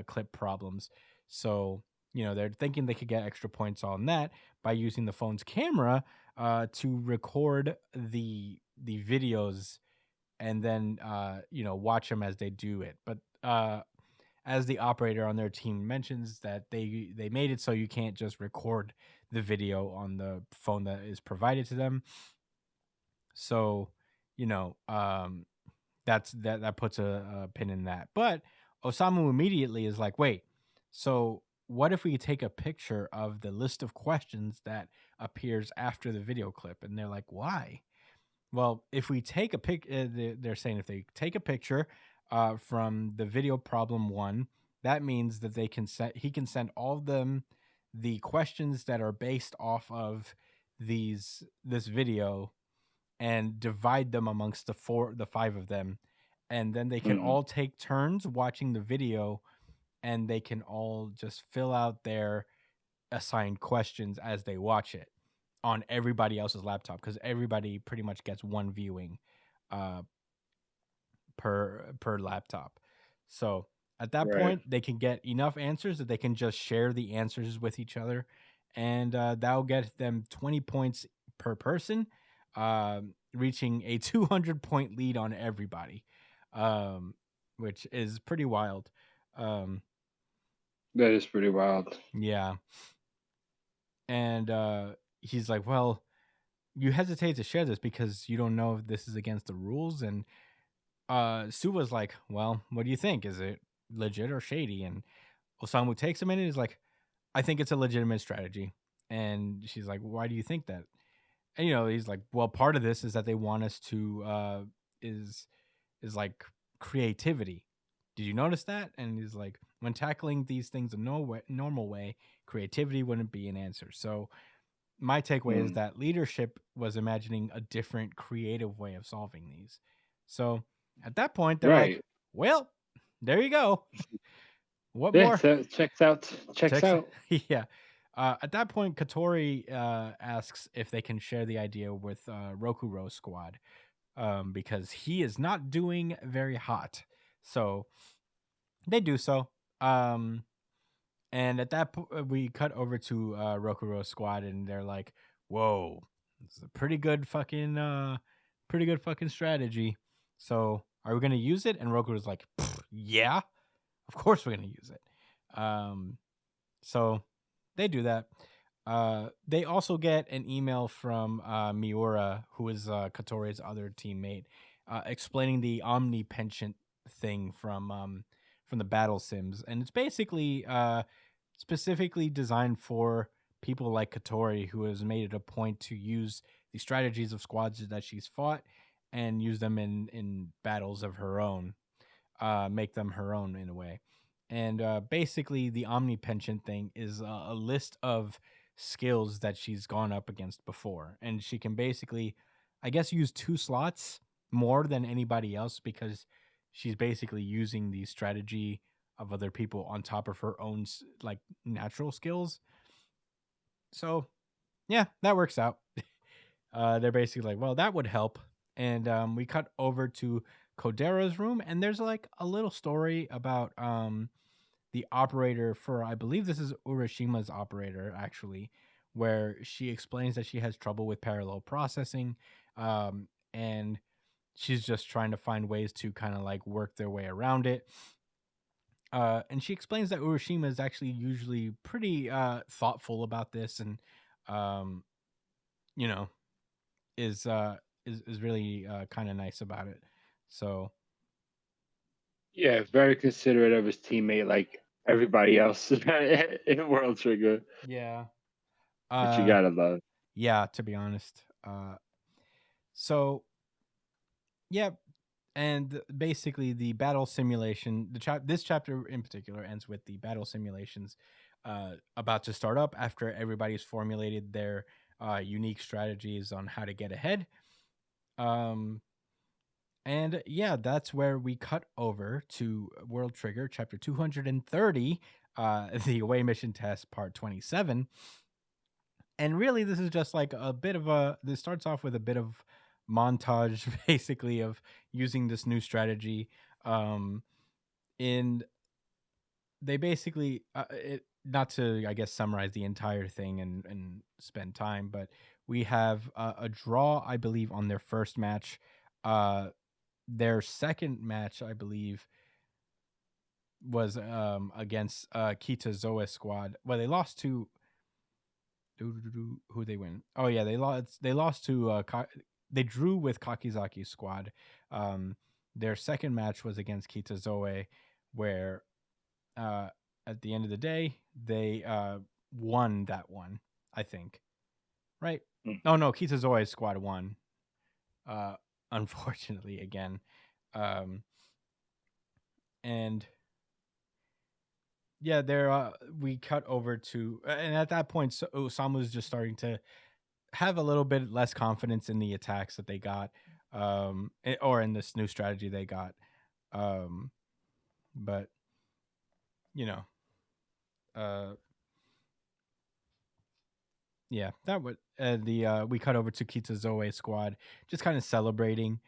clip problems. So, they're thinking they could get extra points on that by using the phone's camera to record the videos and then, watch them as they do it. But as the operator on their team mentions that they made it so you can't just record the video on the phone that is provided to them. So, that puts a pin in that. But Osamu immediately is like, wait, so what if we take a picture of the list of questions that appears after the video clip? And they're like, why? Well, if we take a they're saying if they take a picture from the video problem 1, that means that he can send all of them the questions that are based off of this video and divide them amongst the 5 of them, and then they can all take turns watching the video, and they can all just fill out their assigned questions as they watch it on everybody else's laptop, because everybody pretty much gets 1 viewing per laptop. So at that point, they can get enough answers that they can just share the answers with each other, and that'll get them 20 points per person, reaching a 200-point lead on everybody, which is pretty wild. That is pretty wild. Yeah. And he's like, well, you hesitate to share this because you don't know if this is against the rules. And Suva's like, well, what do you think? Is it legit or shady? And Osamu takes a minute and is like, I think it's a legitimate strategy. And she's like, why do you think that? And he's like, well, part of this is that they want us to is like creativity. Did you notice that? And he's like, when tackling these things a normal way, creativity wouldn't be an answer. So my takeaway is that leadership was imagining a different creative way of solving these. So at that point, they're like, well, there you go. What more? Checks out. Yeah. At that point, Katori asks if they can share the idea with Rokuro Squad, because he is not doing very hot. So they do so. And at that point, we cut over to Rokuro Squad, and they're like, whoa, this is a pretty good fucking strategy. So are we going to use it? And Rokuro's like, yeah, of course we're going to use it. So they do that. They also get an email from Miura, who is Katori's other teammate, explaining the Omni penchant thing from the battle sims, and it's basically specifically designed for people like Katori, who has made it a point to use the strategies of squads that she's fought and use them in battles of her own, make them her own in a way. And basically, the Omni penchant thing is a list of skills that she's gone up against before, and she can basically, I guess, use 2 slots more than anybody else because she's basically using the strategy of other people on top of her own like natural skills. So yeah, that works out. They're basically like, well, that would help. And we cut over to Kodera's room, and there's like a little story about the operator for, I believe this is Urishima's operator actually, where she explains that she has trouble with parallel processing, and she's just trying to find ways to kind of like work their way around it. And she explains that Urishima is actually usually pretty thoughtful about this, and um, you know, is really kind of nice about it. So Yeah, very considerate of his teammate, like everybody else in World Trigger, yeah, which you gotta love. yeah. To be honest, so yeah, and basically the battle simulation, this chapter in particular ends with the battle simulations about to start up after everybody's formulated their unique strategies on how to get ahead. And yeah, that's where we cut over to World Trigger chapter 230, the away mission test part 27. And really, this is just like a bit of this starts off with a bit of montage basically of using this new strategy. In they basically not to, I guess, summarize the entire thing and spend time, but we have a draw, I believe, on their first match. Their second match, I believe, was against Kitazoe squad. Well, they lost to who they win. Oh yeah, they lost. They lost to they drew with Kakizaki's squad. Their second match was against Kitazoe, where at the end of the day they won that one. I think, right? Oh no, Kitazoe's squad won. Unfortunately, again, and yeah, there we cut over to, and at that point, Osamu's just starting to have a little bit less confidence in the attacks that they got, or in this new strategy they got, but you know, yeah, that would we cut over to Kitazoe squad, just kind of celebrating.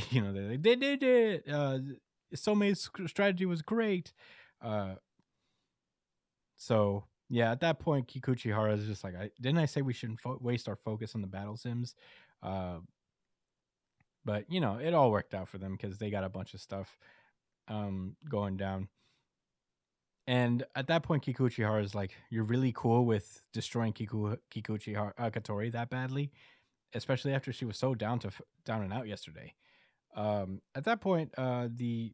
You know, they did it. Somei's strategy was great. So yeah, at that point, Kikuchi Hara is just like, didn't I say we shouldn't waste our focus on the battle sims? But you know, it all worked out for them because they got a bunch of stuff going down. And at that point, Kikuchi Hara is like, "You're really cool with destroying Kikuchi Katori that badly, especially after she was so down and out yesterday." At that point, the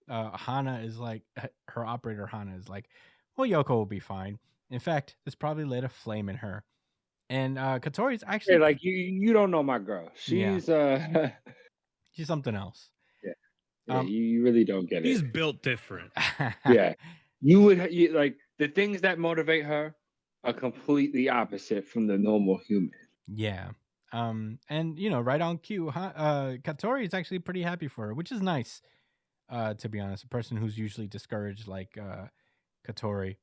Hana is like, her operator Hana is like, "Well, Yoko will be fine. In fact, this probably lit a flame in her." And Katori's actually, Hey, like you don't know my girl. She's she's something else. Yeah, you really don't get He's it. built different. Yeah, like the things that motivate her are completely opposite from the normal human. Yeah. And you know, right on cue, Katori is actually pretty happy for her, which is nice. To be honest, a person who's usually discouraged like Katori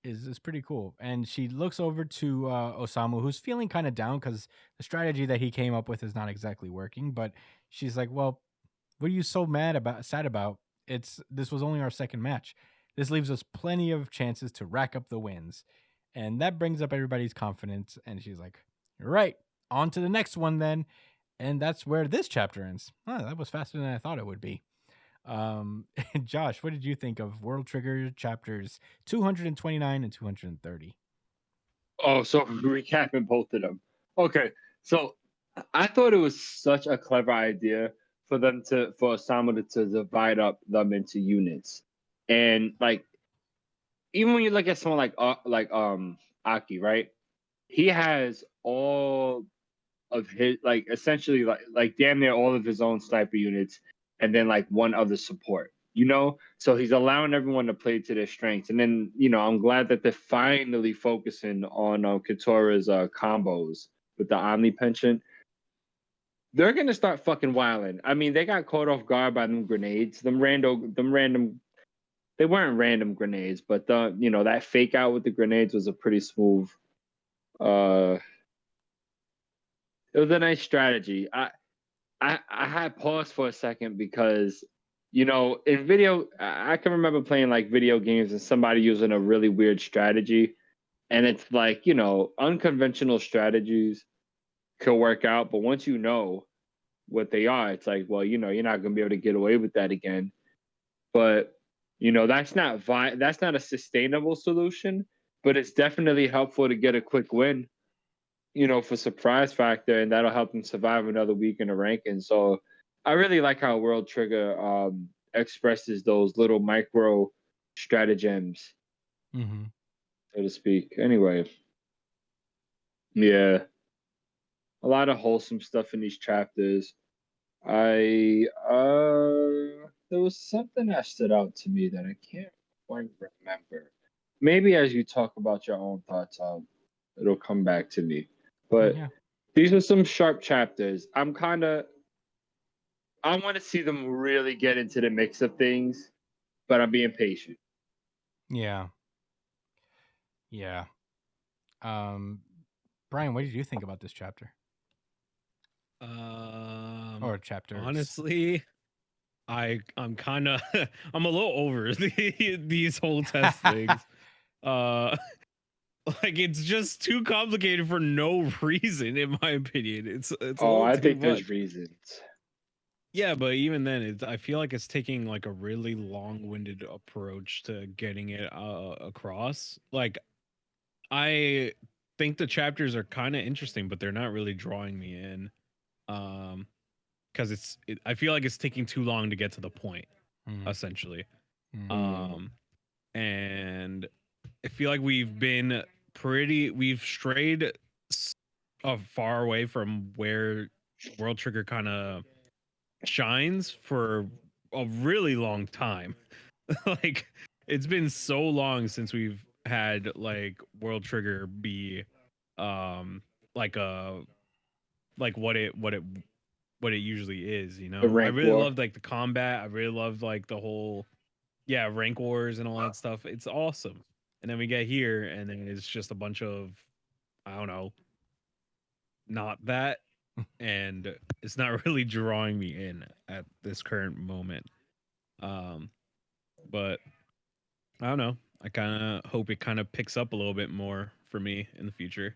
is pretty cool. And she looks over to Osamu, who's feeling kind of down because the strategy that he came up with is not exactly working. But she's like, "Well, what are you so sad about? This was only our second match. This leaves us plenty of chances to rack up the wins." And that brings up everybody's confidence. And she's like, "You're right. On to the next one then." And that's where this chapter ends. Oh, that was faster than I thought it would be. Josh, what did you think of World Trigger chapters 229 and 230? Oh, so recapping both of them. Okay, so I thought it was such a clever idea for Osamu to divide up them into units, and like even when you look at someone like Aki, right? He has all of his like essentially like damn near all of his own sniper units, and then like one other support. So he's allowing everyone to play to their strengths, and then I'm glad that they're finally focusing on Katora's combos with the Omni pension. They're gonna start fucking wilding. I mean, they got caught off guard by them grenades, them random. They weren't random grenades, but that fake out with the grenades was a pretty smooth. It was a nice strategy. I had paused for a second because in video I can remember playing like video games and somebody using a really weird strategy, and it's like unconventional strategies could work out, but once you know what they are, it's like, well, you're not going to be able to get away with that again. But that's not a sustainable solution, but it's definitely helpful to get a quick win, for surprise factor, and that'll help them survive another week in the ranking. So I really like how World Trigger expresses those little micro stratagems, so to speak. Anyway, yeah, a lot of wholesome stuff in these chapters. There was something that stood out to me that I can't quite remember. Maybe as you talk about your own thoughts, it'll come back to me. But these are some sharp chapters. I want to see them really get into the mix of things, but I'm being patient. Yeah. Brian, what did you think about this chapter? Or chapters? Honestly, I'm kind of I'm a little over these whole test things. Like it's just too complicated for no reason, in my opinion. It's I think there's reasons. Yeah, but even then, I feel like it's taking like a really long-winded approach to getting it across. Like, I think the chapters are kind of interesting, but they're not really drawing me in. Because I feel like it's taking too long to get to the point, essentially. And I feel like we've strayed far away from where World Trigger kind of shines for a really long time. Like it's been so long since we've had like World Trigger be like what it usually is, I really loved like the combat. I really loved like the whole rank wars and all that stuff. It's awesome. And then we get here and then it's just a bunch of, I don't know, not that. And it's not really drawing me in at this current moment. But I don't know. I kind of hope it kind of picks up a little bit more for me in the future.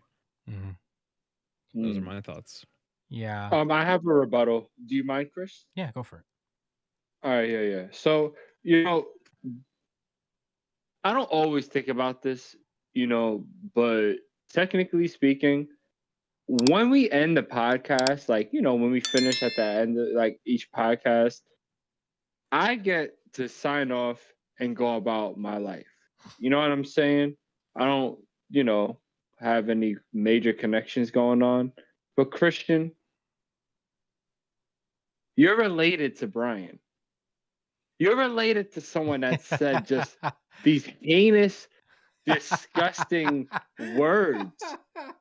Those are my thoughts. Yeah. I have a rebuttal. Do you mind, Chris? Yeah, go for it. All right, yeah. So, I don't always think about this, but technically speaking, when we end the podcast, like, when we finish at the end of like each podcast, I get to sign off and go about my life. You know what I'm saying? I don't, have any major connections going on. But Christian, you're related to Brian. You're related to someone that said just these heinous, disgusting words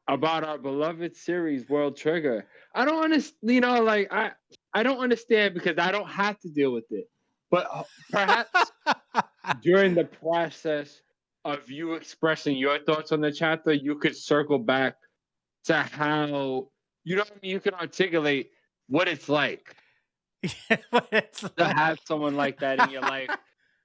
about our beloved series, World Trigger. I don't understand, I don't understand because I don't have to deal with it. But perhaps during the process of you expressing your thoughts on the chapter, you could circle back to how, you can articulate what it's like to have someone like that in your life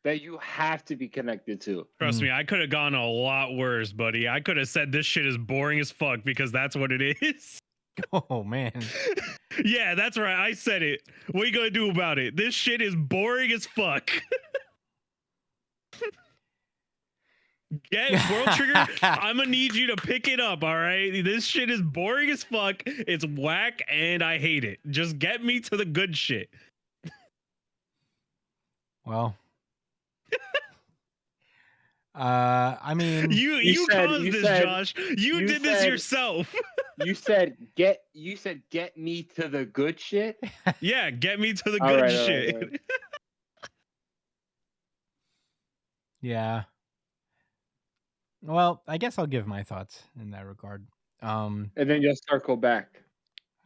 that you have to be connected to. Trust me, I could have gone a lot worse, buddy. I could have said this shit is boring as fuck because that's what it is. Oh man. Yeah, that's right. I said it. What are you gonna do about it? This shit is boring as fuck. Get World Trigger. I'm gonna need you to pick it up. All right. This shit is boring as fuck. It's whack, and I hate it. Just get me to the good shit. Well, I mean, You caused this, Josh. You did this yourself. You said get me to the good shit. Yeah, get me to the All good right, shit. all right. yeah. Well, I guess I'll give my thoughts in that regard. And then you'll circle back.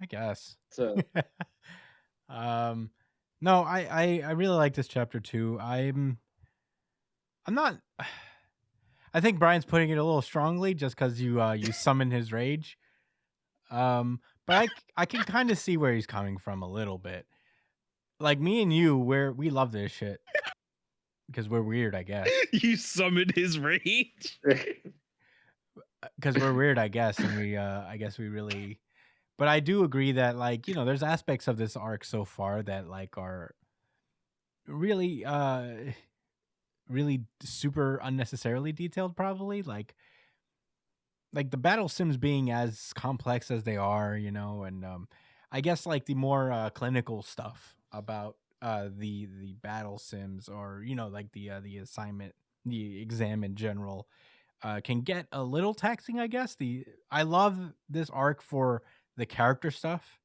I guess. So No, I really like this chapter too. I'm not. I think Brian's putting it a little strongly just because you summon his rage. But I can kind of see where he's coming from a little bit. Like me and you, we love this shit because we're weird, I guess. You summoned his rage. Because we're weird, I guess, and I guess we really. But I do agree that, like, there's aspects of this arc so far that, like, are really really super unnecessarily detailed, probably. Like the battle sims being as complex as they are, and I guess like the more clinical stuff about the battle sims, or like the assignment, the exam in general, can get a little taxing, I guess. I love this arc for the character stuff,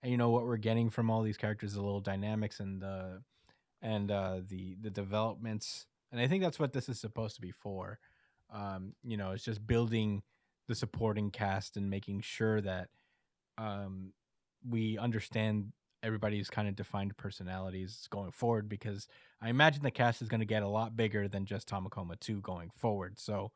and what we're getting from all these characters, the little dynamics and the developments, and I think that's what this is supposed to be for. It's just building the supporting cast and making sure that we understand everybody's kind of defined personalities going forward, because I imagine the cast is going to get a lot bigger than just Tamakoma 2 going forward. So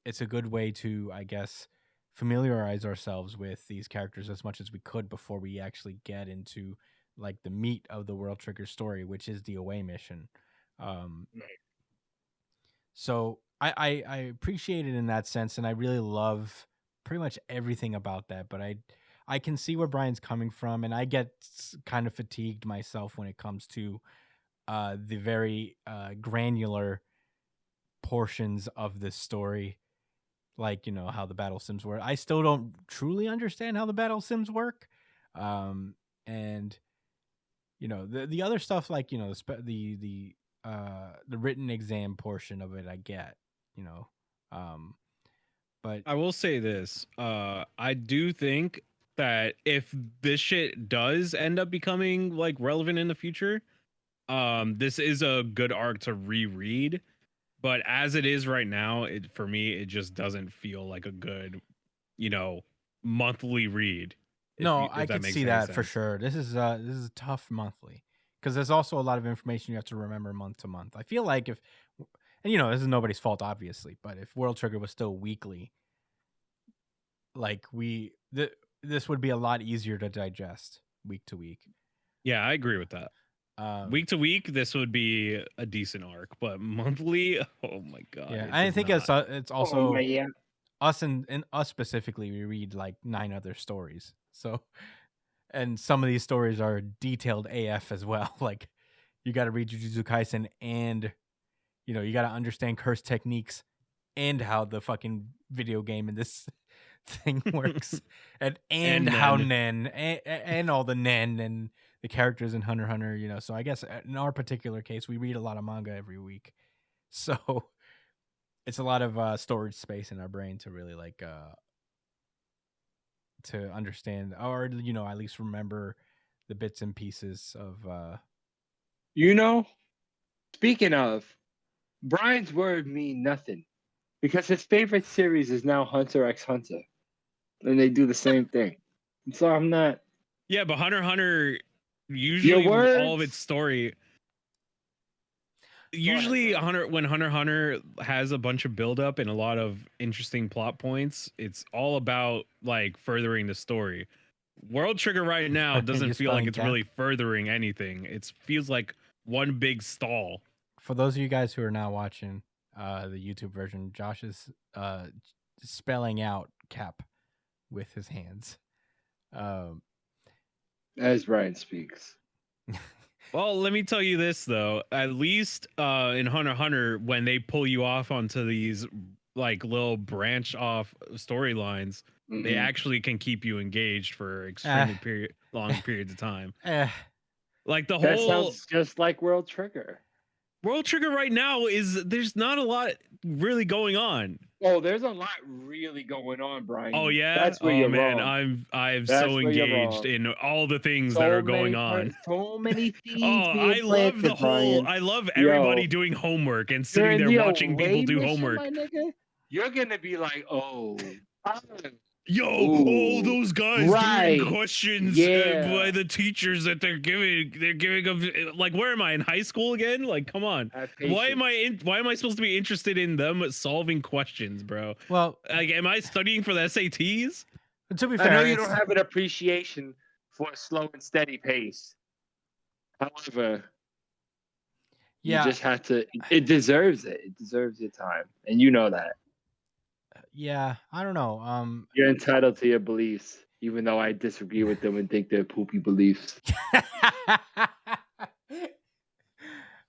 it's a good way to, I guess, familiarize ourselves with these characters as much as we could before we actually get into like the meat of the World Trigger story, which is the away mission. So I appreciate it in that sense, and I really love pretty much everything about that. But I can see where Brian's coming from, and I get kind of fatigued myself when it comes to the very granular portions of this story, like how the battle sims work. I still don't truly understand how the battle sims work, and the other stuff, like the written exam portion of it, I get, but I will say this. I do think that if this shit does end up becoming like relevant in the future, this is a good arc to reread. But as it is right now, for me, it just doesn't feel like a good, monthly read. No, I can see that for sure. This is a tough monthly, because there's also a lot of information you have to remember month to month. I feel like if, and this is nobody's fault, obviously, but if World Trigger was still weekly, like this would be a lot easier to digest week to week. Yeah, I agree with that. Week to week, this would be a decent arc, but monthly, oh my god! Yeah, I think it's also us and us specifically. We read like 9 other stories, so, and some of these stories are detailed AF as well. Like you got to read Jujutsu Kaisen, and you got to understand curse techniques and how the fucking video game in this thing works, and how Nen and all the Nen and the characters in Hunter x Hunter, so I guess in our particular case, we read a lot of manga every week, so it's a lot of storage space in our brain to really like to understand, or at least remember the bits and pieces of speaking of, Brian's word mean nothing, because his favorite series is now Hunter x Hunter, and they do the same thing. So I'm not. Yeah, but Hunter x Hunter, usually all of its story. Usually, when Hunter x Hunter has a bunch of buildup and a lot of interesting plot points, it's all about like furthering the story. World Trigger right now doesn't feel like it's really furthering anything. It feels like one big stall. For those of you guys who are now watching the YouTube version, Josh is spelling out cap with his hands. As Brian speaks. Well, let me tell you this though. At least in Hunter x Hunter, when they pull you off onto these like little branch off storylines, they Mhm. actually can keep you engaged for extremely long periods of time. Like the That whole sounds just like World Trigger. World Trigger right now there's not a lot really going on. Oh, there's a lot really going on, Brian. Oh yeah. That's where you're man, wrong. I'm That's so where you're engaged wrong. in all the things that are going on. So many Oh, seeds I being love the planted, whole. Brian. I love everybody Yo, doing homework and You're sitting in there the watching people away do mission, homework. my nigga. You're gonna be like, oh, Yo, all those guys doing questions by the teachers that they're giving them. Like, where am I in high school again? Like, come on. Why am I supposed to be interested in them solving questions, bro? Well, like, am I studying for the SATs? To be fair, I know you don't have an appreciation for a slow and steady pace. However, you just have to. It deserves it. It deserves your time, and you know that. Yeah, I don't know. You're entitled to your beliefs, even though I disagree with them and think they're poopy beliefs.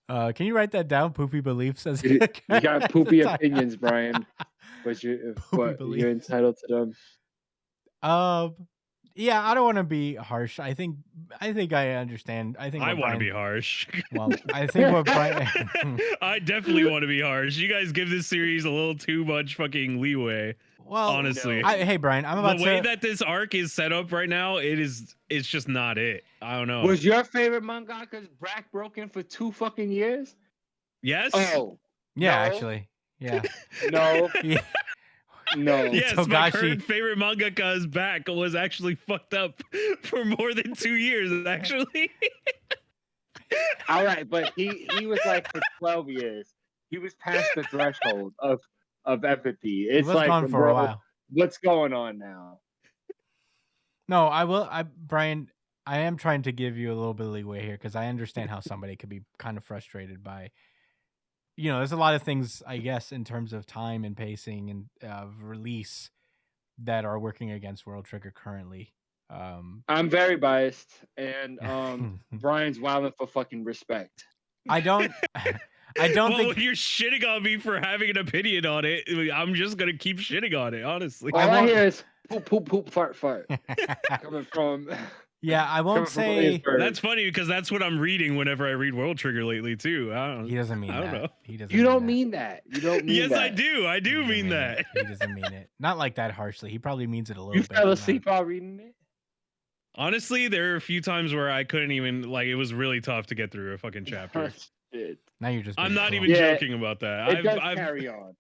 Can you write that down? Poopy beliefs. As You got poopy opinions, Brian, but you're entitled to them. Yeah, I don't want to be harsh. I think I understand. I want to be harsh. Well, I think what Brian. I definitely want to be harsh. You guys give this series a little too much fucking leeway. Well, honestly, hey Brian, I'm about the way that this arc is set up right now. It's just not it. I don't know. Was your favorite mangaka's back broken for 2 fucking years? Yes. Oh, yeah, actually, yeah. No. Yeah. No. Yes, my current favorite mangaka's back was actually fucked up for more than 2 years, actually. All right, but he was like for 12 years. He was past the threshold of empathy. It's like gone for a while. What's going on now? No, Brian, I am trying to give you a little bit of leeway here because I understand how somebody could be kind of frustrated by, there's a lot of things, I guess, in terms of time and pacing and release that are working against World Trigger currently. I'm very biased, and Brian's wilding for fucking respect. I don't think Oh, you're shitting on me for having an opinion on it. I'm just gonna keep shitting on it, honestly. All I hear is poop, poop, poop, fart, fart coming from. Yeah, I won't say that's funny because that's what I'm reading whenever I read World Trigger lately too. He doesn't mean that. I don't know. He doesn't. You don't mean that. You don't mean yes, that. I do. I do mean that. He doesn't mean it. Not like that harshly. He probably means it a little You bit. fell asleep while reading it? Honestly, there are a few times where I couldn't even it was really tough to get through a fucking chapter. Now you're just. I'm not even joking about that. I've carry on.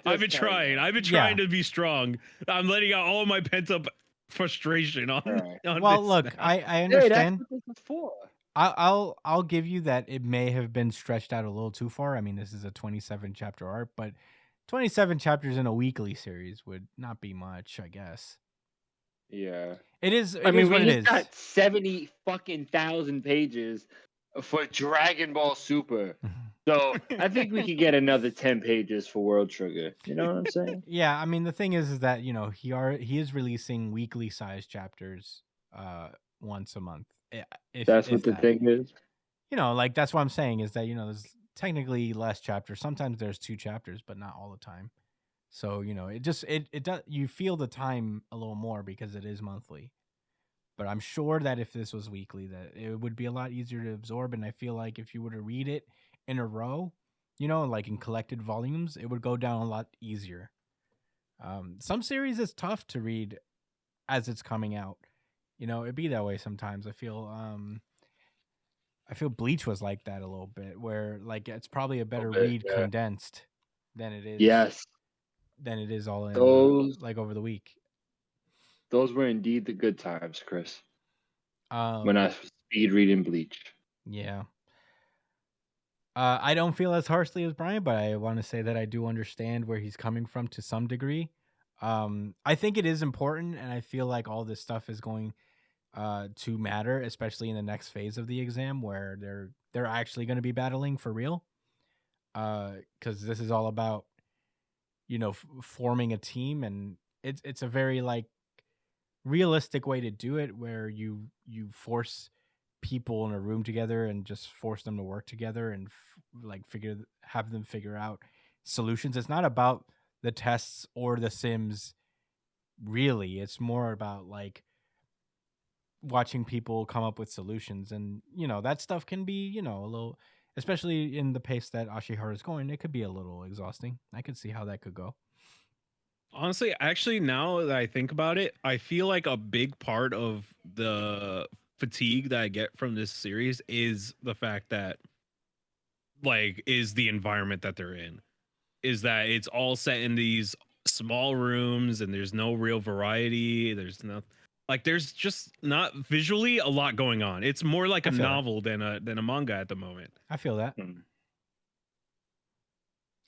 I've been trying. I've been trying to be strong. I'm letting out all my pent up frustration on. Well, look, I understand. That's what this is for. I'll give you that it may have been stretched out a little too far. I mean, this is a 27 chapter arc, but 27 chapters in a weekly series would not be much, I guess. Yeah, it is. I mean, what it is. Got 70 fucking thousand pages for Dragon Ball Super. So I think we could get another 10 pages for World Trigger. You know what I'm saying? Yeah, I mean the thing is that he is releasing weekly size chapters once a month. That's what the thing is. That's what I'm saying is that there's technically less chapters. Sometimes there's 2 chapters, but not all the time. So it just it does, you feel the time a little more because it is monthly. But I'm sure that if this was weekly, that it would be a lot easier to absorb. And I feel like if you were to read it in a row, like in collected volumes, it would go down a lot easier. Some series is tough to read as it's coming out. It'd be that way sometimes. I feel Bleach was like that a little bit, where it's probably a better read condensed than it is. Yes. Than it is all in over the week. Those were indeed the good times, Chris. When I was speed reading Bleach. Yeah. I don't feel as harshly as Brian, but I want to say that I do understand where he's coming from to some degree. I think it is important, and I feel like all this stuff is going to matter, especially in the next phase of the exam, where they're actually going to be battling for real. Because this is all about, forming a team, and it's a very realistic way to do it, where you force people in a room together and just force them to work together and have them figure out solutions. It's not about the tests or the sims, really. It's more about like watching people come up with solutions, and that stuff can be a little, especially in the pace that Ashihara is going, it could be a little exhausting. I could see how that could go. Honestly, actually, now that I think about it, I feel like a big part of the fatigue that I get from this series is the fact that, like, is the environment that they're in. Is that it's all set in these small rooms and there's no real variety. There's there's just not visually a lot going on. It's more like a novel than a manga at the moment. I feel that.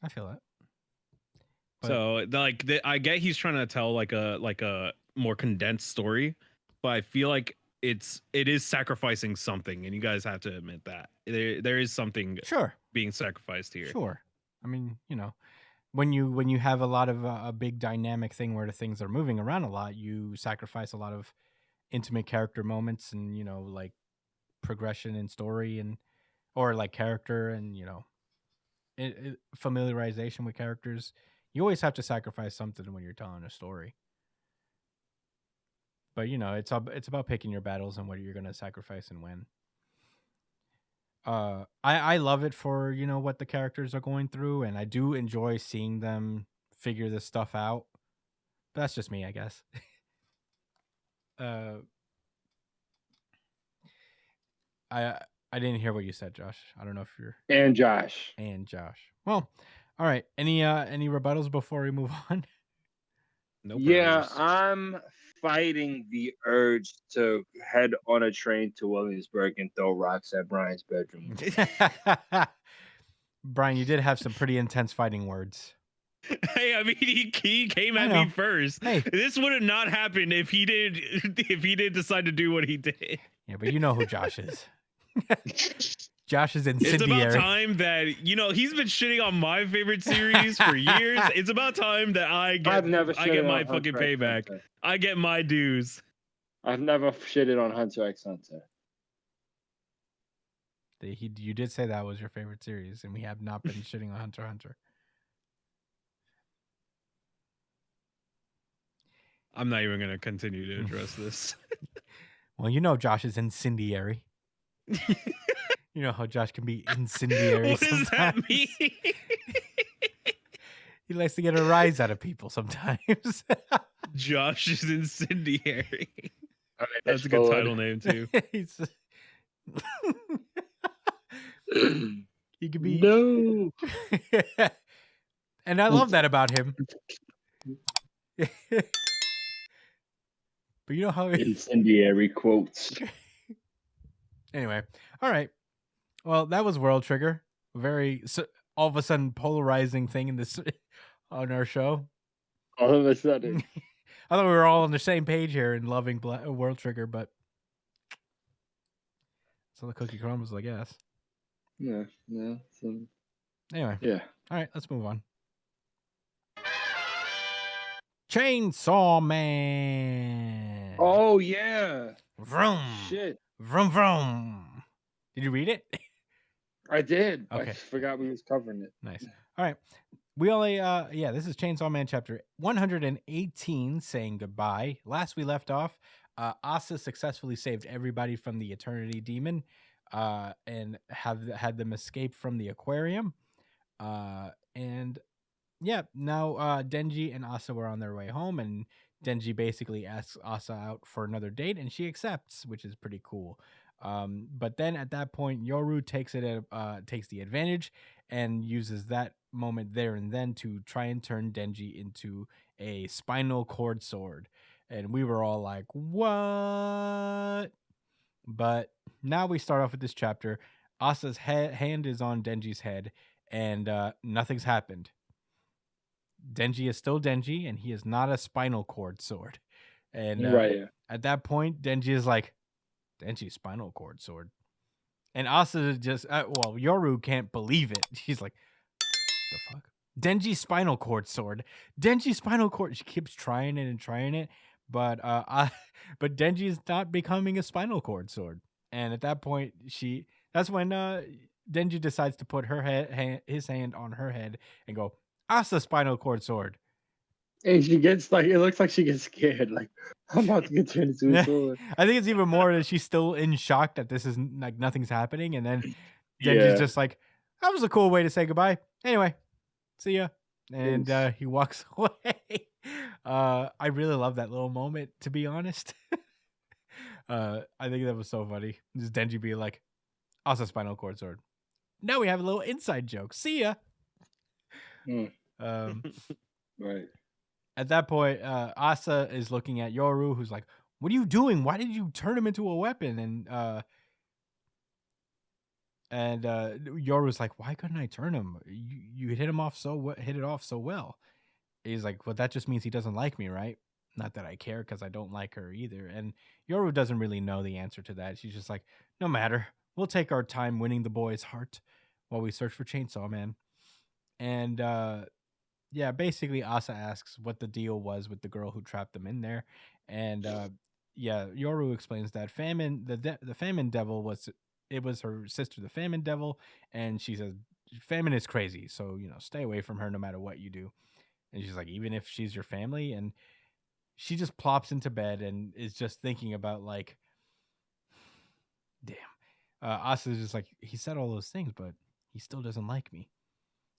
I feel that. But, so I get he's trying to tell like a more condensed story, but I feel like it is sacrificing something, and you guys have to admit that there is something being sacrificed here. Sure. I mean, when you have a lot of a big dynamic thing where the things are moving around a lot, you sacrifice a lot of intimate character moments and like progression in story or like character and familiarization with characters. You always have to sacrifice something when you're telling a story. But it's about picking your battles and what you're going to sacrifice and when. I love it for what the characters are going through, and I do enjoy seeing them figure this stuff out. But that's just me, I guess. I didn't hear what you said, Josh. I don't know if you're and Josh. Well, all right. Any rebuttals before we move on? No. Yeah, I'm fighting the urge to head on a train to Williamsburg and throw rocks at Brian's bedroom. Brian, you did have some pretty intense fighting words. Hey, I mean, he came at me first. Hey, this would have not happened if he did decide to do what he did. Yeah, but you know who Josh is. Josh is incendiary. It's about time that he's been shitting on my favorite series for years. It's about time that I get my fucking payback. I get my dues. I've never shitted on Hunter x Hunter. You did say that was your favorite series, and we have not been shitting on Hunter x Hunter. I'm not even going to continue to address this. Well, Josh is incendiary. You know how Josh can be incendiary. What does that mean? He likes to get a rise out of people sometimes. Josh is incendiary. That's a good title name too. He could be no. And I love that about him. But you know how incendiary quotes. Anyway, all right. Well, that was World Trigger. All of a sudden polarizing thing in this on our show. All of a sudden. I thought we were all on the same page here and loving World Trigger, but so the cookie crumbles, I guess. Yeah. Anyway. Yeah. All right, let's move on. Chainsaw Man. Oh yeah. Vroom. Shit. Vroom vroom. Did you read it? I did. Okay. I forgot we was covering it. Nice. All right. We only this is Chainsaw Man chapter 118, saying goodbye. Last we left off, Asa successfully saved everybody from the Eternity Demon, and had them escape from the aquarium. And yeah, now Denji and Asa were on their way home, and Denji basically asks Asa out for another date, and she accepts, which is pretty cool. But then at that point, Yoru takes the advantage and uses that moment there and then to try and turn Denji into a spinal cord sword. And we were all like, what? But now we start off with this chapter. Asa's hand is on Denji's head, and nothing's happened. Denji is still Denji, and he is not a spinal cord sword. And at that point, Denji is like, Denji's spinal cord sword. And Asa just, Yoru can't believe it. She's like, the fuck? Denji's spinal cord sword. Denji's spinal cord. She keeps trying it and trying it, But but Denji's not becoming a spinal cord sword, and at that point, that's when Denji decides to put his hand on her head and go, "Asa spinal cord sword." And she gets like, it looks like she gets scared. Like, I'm about to get turned into a sword. I think it's even more that she's still in shock that this is like nothing's happening, and then Denji's Yeah. just like, "That was a cool way to say goodbye." Anyway, see ya, and Peace. he walks away. I really love that little moment, to be honest. I think that was so funny. Just Denji being like, "Also spinal cord sword." Now we have a little inside joke. See ya. Right. At that point, Asa is looking at Yoru, who's like, "What are you doing? Why did you turn him into a weapon?" And Yoru's like, "Why couldn't I turn him? You hit it off so well." He's like, "Well, that just means he doesn't like me, right? Not that I care, because I don't like her either." And Yoru doesn't really know the answer to that. She's just like, "No matter. We'll take our time winning the boy's heart while we search for Chainsaw Man." And yeah, basically Asa asks what the deal was with the girl who trapped them in there. And yeah, Yoru explains that the famine devil was her sister, the famine devil, and she says famine is crazy, so stay away from her no matter what you do. And she's like, even if she's your family, and she just plops into bed and is just thinking about like, damn. Asa's just like, he said all those things, but he still doesn't like me.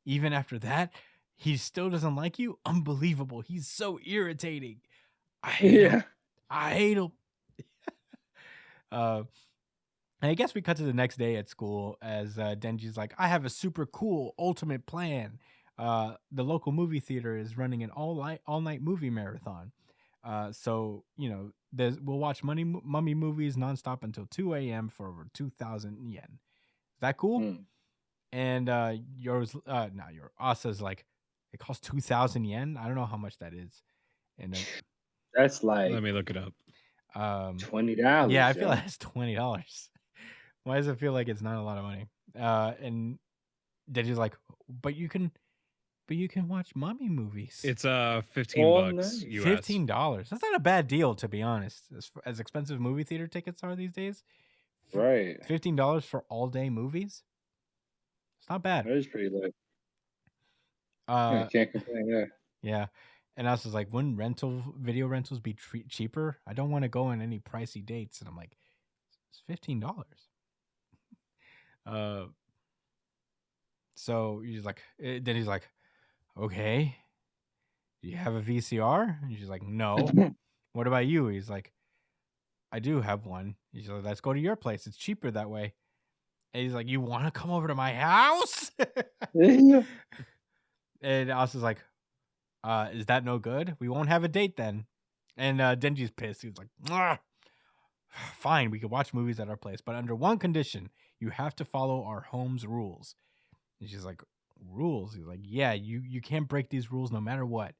Even after that, he still doesn't like you? Unbelievable. He's so irritating. I hate him. I hate him. And I guess we cut to the next day at school as Denji's like, "I have a super cool ultimate plan. The local movie theater is running an all-night movie marathon. So, we'll watch mummy movies nonstop until 2 a.m. for over 2,000 yen. Is that cool?" And Asa's like, "It costs 2,000 yen? I don't know how much that is." And then, that's like, let me look it up. $20. Yeah, I feel like it's $20. Why does it feel like it's not a lot of money? And Denji's like, but you can watch mummy movies. It's $15 US. $15. That's not a bad deal, to be honest. As expensive movie theater tickets are these days. Right. $15 for all day movies. It's not bad. That is pretty lit. I can't complain. Yeah. Yeah. And I was just like, wouldn't video rentals be cheaper? I don't want to go on any pricey dates. And I'm like, it's $15. So he's like, then he's like, okay, do you have a VCR? And she's like, no. What about you? He's like, I do have one. He's like, let's go to your place. It's cheaper that way. And he's like, you want to come over to my house? And Asa's like, is that no good? We won't have a date then. And Denji's pissed. He's like, fine, we can watch movies at our place, but under one condition, you have to follow our home's rules. And she's like, rules? He's like, yeah, you can't break these rules no matter what.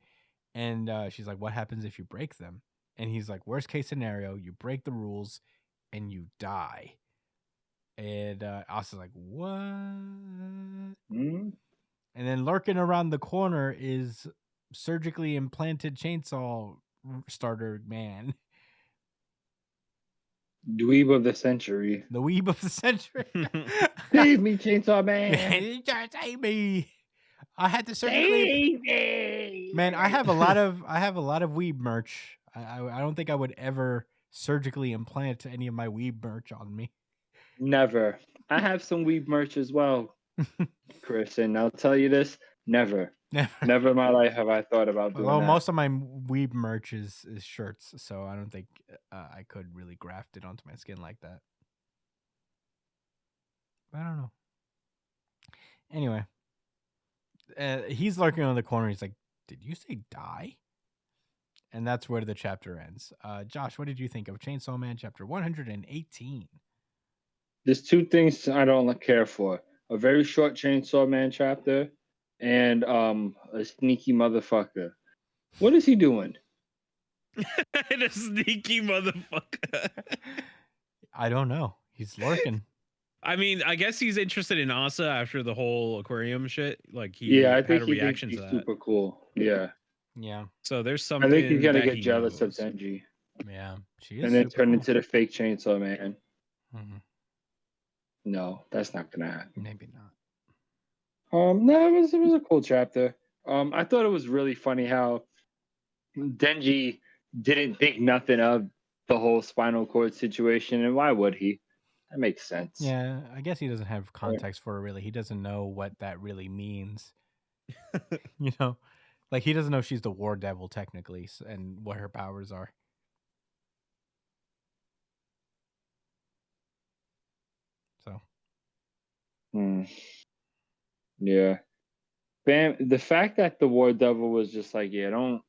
And she's like, what happens if you break them? And he's like, worst case scenario, you break the rules and you die. And Asa's like, what? And then lurking around the corner is surgically implanted chainsaw starter man. Dweeb of the century. The weeb of the century. Save me, Chainsaw Man. Save me. I had to surgically. Man, I have a lot of weeb merch. I don't think I would ever surgically implant any of my weeb merch on me. Never. I have some weeb merch as well, Chris, and I'll tell you this: never in my life have I thought about doing that. Most of my weeb merch is shirts, so I don't think I could really graft it onto my skin like that. I don't know. Anyway, he's lurking on the corner. He's like, "Did you say die?" And that's where the chapter ends. Josh, what did you think of Chainsaw Man chapter 118? There's two things I don't care for: a very short Chainsaw Man chapter, and a sneaky motherfucker. What is he doing? A sneaky motherfucker. I don't know. He's lurking. I mean, I guess he's interested in Asa after the whole aquarium shit. Like, he I had think a he reaction thinks to he's that. super cool. Yeah. Yeah. So there's I something think he's gonna that get he jealous of knows. Denji Yeah. She is and then super turn cool. into the fake Chainsaw Man. Mhm. No, that's not gonna happen. Maybe not. No, it was a cool chapter. I thought it was really funny how Denji didn't think nothing of the whole spinal cord situation, and why would he? That makes sense. Yeah, I guess he doesn't have context for it really. He doesn't know what that really means. You know, like he doesn't know she's the war devil technically, and what her powers are. So Yeah. Fam, the fact that the war devil was just like, yeah, don't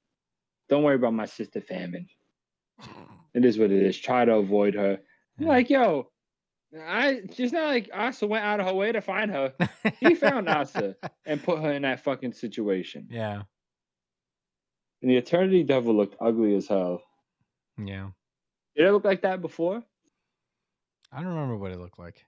worry about my sister famine. It is what it is. Try to avoid her. I'm yeah. like, yo, she's not like Asa went out of her way to find her. He found Asa and put her in that fucking situation. Yeah. And the Eternity Devil looked ugly as hell. Yeah. Did it look like that before? I don't remember what it looked like.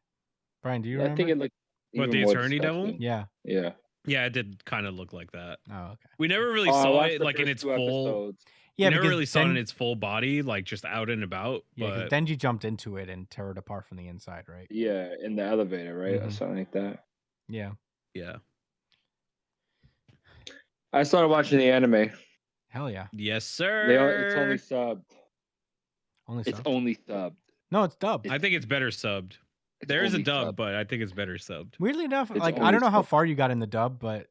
Brian, do you Yeah, I remember? think it looked But even the more Eternity Devil? disgusting. Yeah. Yeah. Yeah, it did kind of look like that. Oh, okay. We never really Oh, I saw watched it the like in first its 2 full. episodes. Yeah, We never because really saw it in its full body, like just out and about. Yeah, because But Denji jumped into it and tore it apart from the inside, right? Yeah, in the elevator, right? Or Mhm. something like that. Yeah. yeah, I started watching the anime. Hell yeah. yes, It's only sir. subbed. Only It's sub. only subbed. No, it's dubbed. I think it's better subbed. It's There is a only dub, subbed. but I think it's better subbed. Weirdly enough, It's like I only don't know how subbed. far you got in the dub, but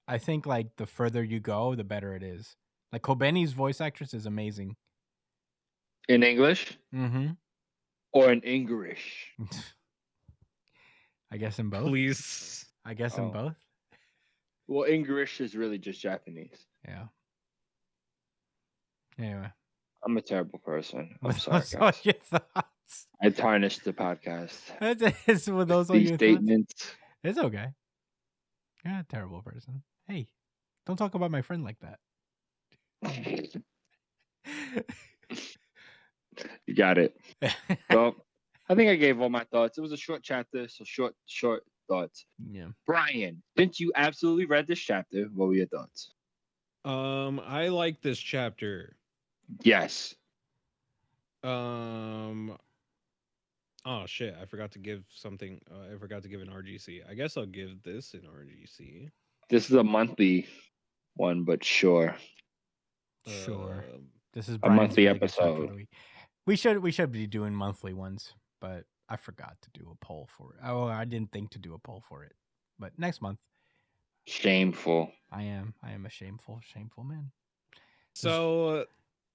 I think like the further you go, the better it is. Like Kobeni's voice actress is amazing. In English Mm-hmm. or in English? I guess in both. Please. I guess in Oh. both. Well, English is really just Japanese. Yeah. Anyway. I'm a terrible person. I'm sorry, What's all guys. your thoughts? I tarnished the podcast. That's with those all These your thoughts. statements. It's okay. You're not a terrible person. Hey, don't talk about my friend like that. You got it. Well, I think I gave all my thoughts. It was a short chapter, so short thoughts. Yeah. Brian, since you absolutely read this chapter, what were your thoughts? I like this chapter. Yes. Oh shit! I forgot to give something. I forgot to give an RGC. I guess I'll give this an RGC. This is a monthly one, but sure. Sure. This is A Brian's monthly really good chapter of episode. the week. We should be doing monthly ones, but I forgot to do a poll for it. Oh, I didn't think to do a poll for it. But next month, Shameful. I am a shameful man. So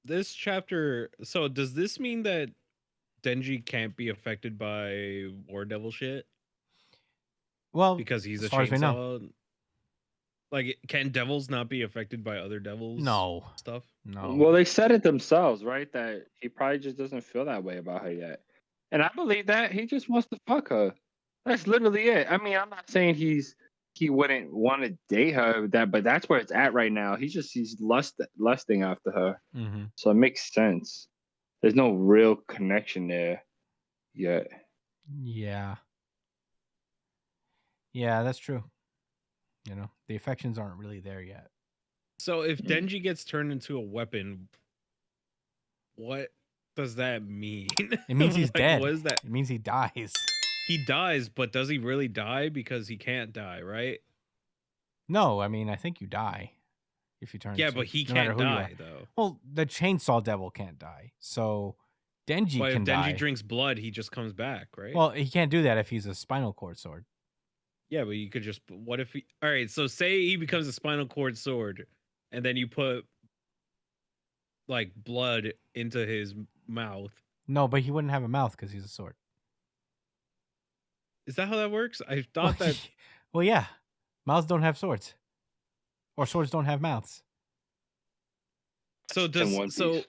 this chapter. So does this mean that Denji can't be affected by War Devil shit Well, because he's as a far as we know. chainsaw? Like, can devils not be affected by other devils? No. Stuff. No. Well, they said it themselves, right? That he probably just doesn't feel that way about her yet. And I believe that he just wants to fuck her. That's literally it. I mean, I'm not saying he wouldn't want to date her, but that's where it's at right now. He's lusting after her. Mm-hmm. So it makes sense. There's no real connection there yet. Yeah. Yeah, that's true. You know, the affections aren't really there yet. So if Denji gets turned into a weapon, what does that mean? It means he's dead. What is that? It means he dies. He dies, but does he really die? Because he can't die, right? No, I mean, I think you die if you turn. Yeah, but he no matter can't who you die are. though. Well, the chainsaw devil can't die, so Denji But can if Denji die. drinks blood, he just comes back, right? Well, he can't do that if he's a spinal cord sword. yeah, but you could just. What if he? All right, so say he becomes a spinal cord sword, and then you put like blood into his mouth. No, but he wouldn't have a mouth because he's a sword. Is that how that works? I thought that. Well, yeah, mouths don't have swords, or swords don't have mouths. So does One so? Piece.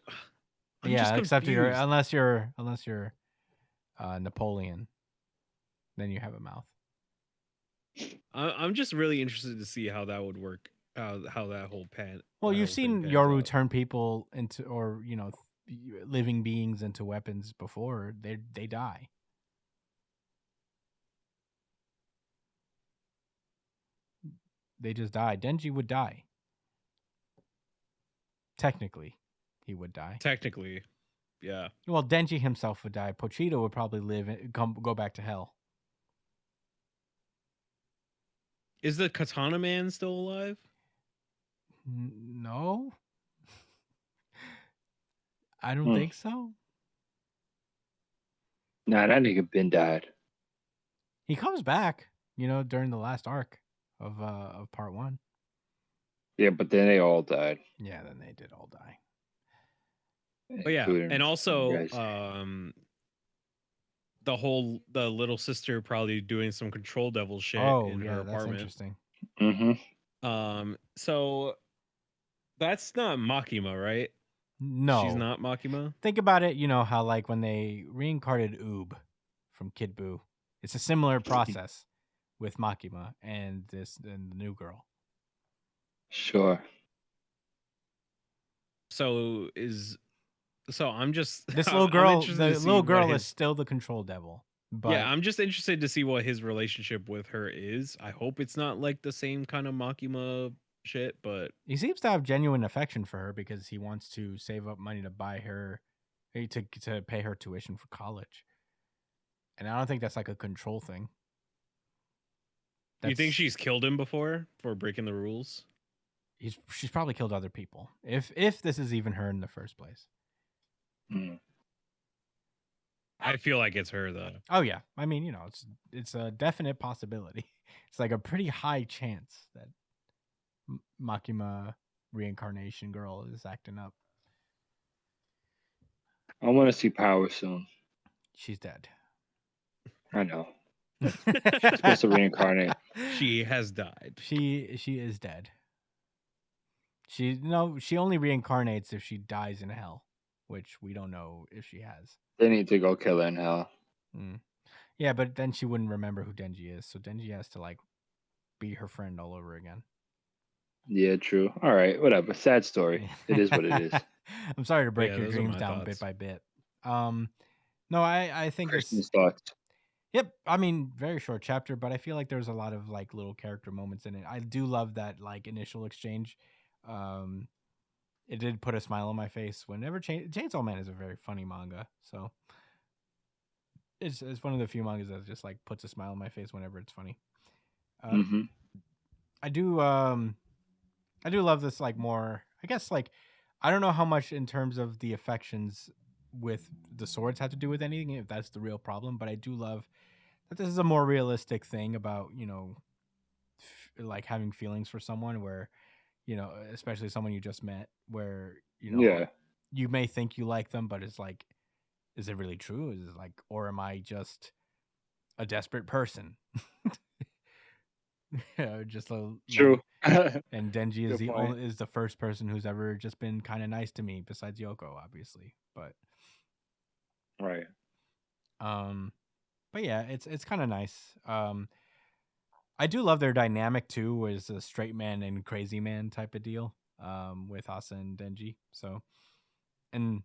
I'm yeah, just except confused. unless you're Napoleon, then you have a mouth. I'm just really interested to see how that would work. How that whole pan. Well, that you've whole thing seen pans Yoru out. turn people into, or living beings into weapons before. They die. They just die. Denji would die. Technically, he would die. Technically, yeah. Well, Denji himself would die. Pochita would probably go back to hell. Is the Katana Man still alive? No, I don't think so. Nah, that nigga been died. He comes back, during the last arc of part 1. Yeah, but then they all died. Yeah, then they did all die. But yeah, and also guys. the little sister probably doing some control devil shit in her that's apartment. interesting. So that's not Makima, right? No, she's not Makima. Think about it. You know how like when they reincarnated Oob from Kid Buu, it's a similar process with Makima and the new girl. Sure. So I'm just this little girl. The little girl is still the control devil. But yeah, I'm just interested to see what his relationship with her is. I hope it's not like the same kind of Makima shit, but he seems to have genuine affection for her because he wants to save up money to buy her, to pay her tuition for college. And I don't think that's like a control thing. You think she's killed him before for breaking the rules? She's probably killed other people. If this is even her in the first place. I feel like it's her though. Oh yeah, I mean, it's a definite possibility. It's like a pretty high chance that Makima reincarnation girl is acting up. I want to see Power soon. She's dead. I know. She's supposed to reincarnate. She has died. She is dead. She only reincarnates if she dies in hell, which we don't know if she has. They need to go kill her in hell. Yeah, but then she wouldn't remember who Denji is, so Denji has to like be her friend all over again. Yeah, true. All right, whatever. Sad story. It is what it is. I'm sorry to break your dreams down bit by bit. No, I think Christmas thoughts. Yep, I mean, very short chapter, but I feel like there's a lot of like little character moments in it. I do love that like initial exchange. It did put a smile on my face whenever Chainsaw Man is a very funny manga, so it's one of the few mangas that just like puts a smile on my face whenever it's funny. I do love this like more. I guess like I don't know how much in terms of the affections with the swords have to do with anything, if that's the real problem, but I do love that this is a more realistic thing about like having feelings for someone where especially someone you just met, where you may think you like them, but it's like, is it really true? Is it like, or am I just a desperate person? Just true. And Denji is the first person who's ever just been kind of nice to me, besides Yoko, obviously. But right. But yeah, it's kind of nice. I do love their dynamic too, as a straight man and crazy man type of deal. With Asa and Denji. So, and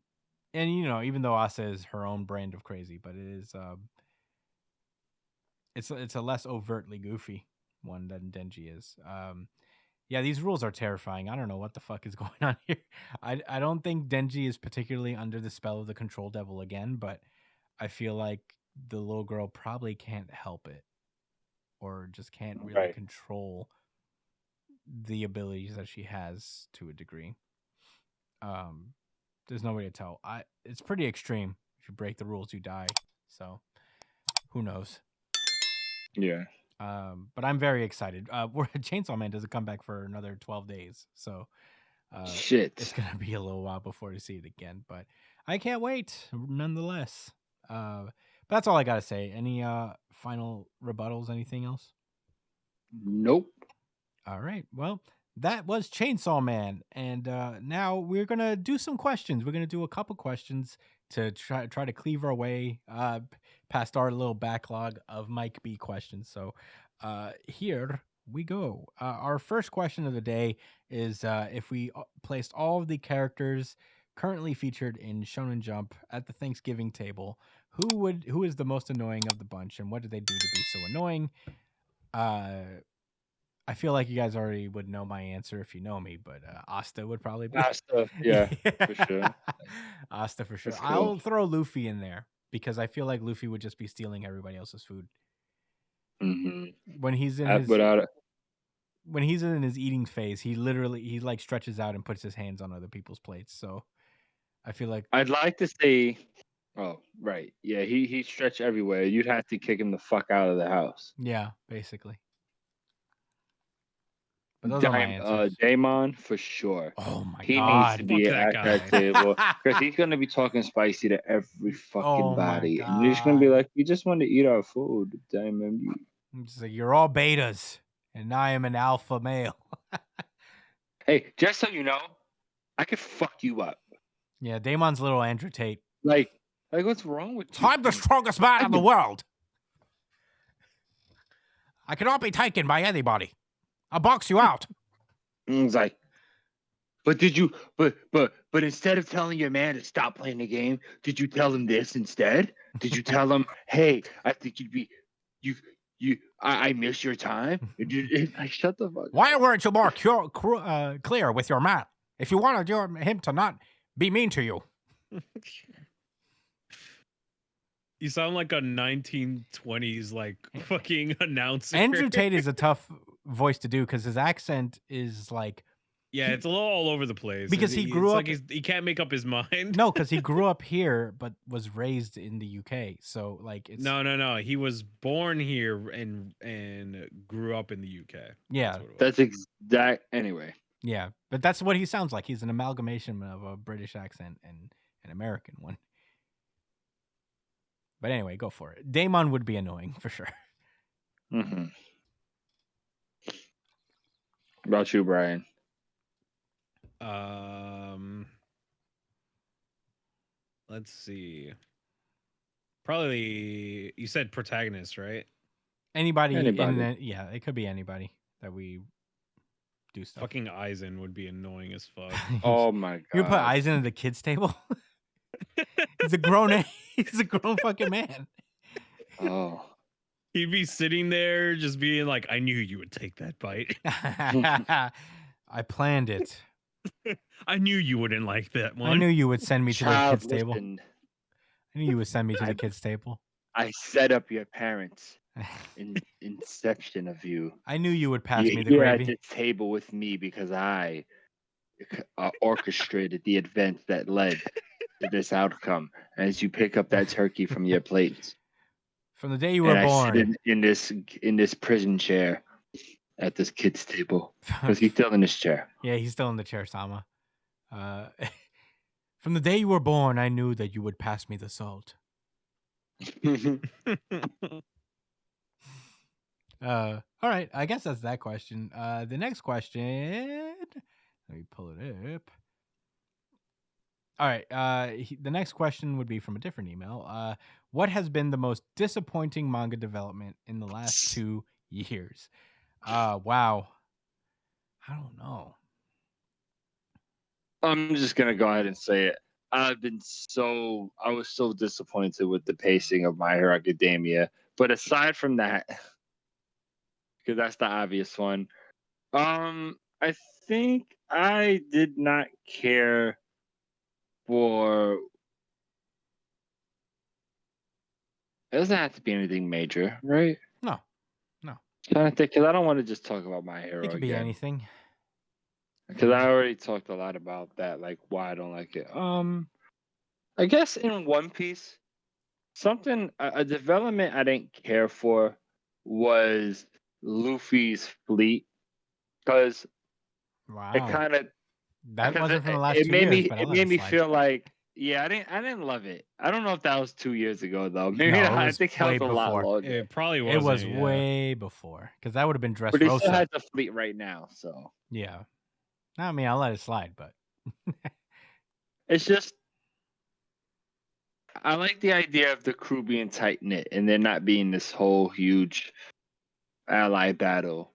even though Asa is her own brand of crazy, but it is it's a less overtly goofy one than Denji is. Yeah, these rules are terrifying. I don't know what the fuck is going on here. I don't think Denji is particularly under the spell of the control devil again, but I feel like the little girl probably can't help it, or just can't really control the abilities that she has to a degree. There's no way to tell. It's pretty extreme. If you break the rules, you die. So who knows? Yeah. But I'm very excited. Chainsaw Man doesn't come back for another 12 days. So shit, it's gonna be a little while before we see it again. But I can't wait, nonetheless. But that's all I gotta say. Any final rebuttals? Anything else? Nope. All right. Well, that was Chainsaw Man, and now we're gonna do some questions. We're gonna do a couple questions to try to cleave our way past our little backlog of Mike B questions. So here we go. Our first question of the day is if we placed all of the characters currently featured in Shonen Jump at the Thanksgiving table, who is the most annoying of the bunch, and what did they do to be so annoying? I feel like you guys already would know my answer if you know me, but Asta would probably be. Asta, yeah, for sure. Asta for sure. That's cool. I'll throw Luffy in there because I feel like Luffy would just be stealing everybody else's food when he's in his Without when he's in his eating phase. He like stretches out and puts his hands on other people's plates. So I feel like I'd like to say, oh right, yeah, he stretched everywhere. You'd have to kick him the fuck out of the house. yeah, basically. But those are my answers. Damon for sure. Oh my He god, needs to be Fuck at that that guy. table because he's gonna be talking spicy to every fucking Oh my body, and you're just gonna be God. like, "We just want to eat our food, Damon." I'm just like, you're all betas, and I am an alpha male. Hey, just so you know, I could fuck you up. Yeah, Damon's little Andrew Tate. Like what's wrong with you? I'm the strongest man in the world. I cannot be taken by anybody. I'll box you out. And it's like, but did you? But instead of telling your man to stop playing the game, did you tell him this instead? Did you tell him, hey, I think you'd be, I miss your time. I shut the fuck. Why weren't you more clear with your man? If you wanted him to not be mean to you. You sound like a 1920s like fucking announcer. Andrew Tate is a tough voice to do because his accent is like. Yeah, it's a little all over the place. Because he grew up. Like he can't make up his mind. No, because he grew up here but was raised in the UK. So like it's. No. He was born here and grew up in the UK. Yeah, that's exact. Anyway. Yeah, but that's what he sounds like. He's an amalgamation of a British accent and an American one. But anyway, go for it. Damon would be annoying for sure. Mm-hmm. About you, Brian? Let's see. Probably you said protagonist, right? Anybody. Yeah, it could be anybody that we do stuff. Fucking Aizen would be annoying as fuck. Oh my god! You put Aizen at the kids' table. He's a grown fucking man. Oh. He'd be sitting there just being like, I knew you would take that bite. I planned it. I knew you wouldn't like that one. I knew you would send me to the kids' table. Listened. I knew you would send me to the kids' table. I set up your parents' inception of you. I knew you would pass me the You're gravy. at the table with me because I orchestrated the event that led to this outcome. As you pick up that turkey from your plate, from the day you were born, I sit in this prison chair at this kid's table because he's still in this chair. Yeah, he's still in the chair, Sama. From the day you were born, I knew that you would pass me the salt. All right, I guess that's that question. The next question, let me pull it up. All right, the next question would be from a different email. What has been the most disappointing manga development in the last 2 years? Wow. I don't know. I'm just gonna go ahead and say it. I was so disappointed with the pacing of My Hero Academia. But aside from that, because that's the obvious one, I think I did not care for. It doesn't have to be anything major, right? No. Trying to think, because I don't want to just talk about My Hero. It could be anything. Because I already talked a lot about that, like why I don't like it. I guess in One Piece, a development I didn't care for was Luffy's fleet, because Wow. it kind of that wasn't from the last 2 years. It made me feel like, yeah, I didn't love it. I don't know if that was 2 years ago though. Maybe No, I think that was a lot longer. It probably was. It was way before, because that would have been But he still Dressrosa. has the fleet right now, so Yeah. I mean, I'll let it slide, but it's just I like the idea of the crew being tight knit and there not being this whole huge ally battle.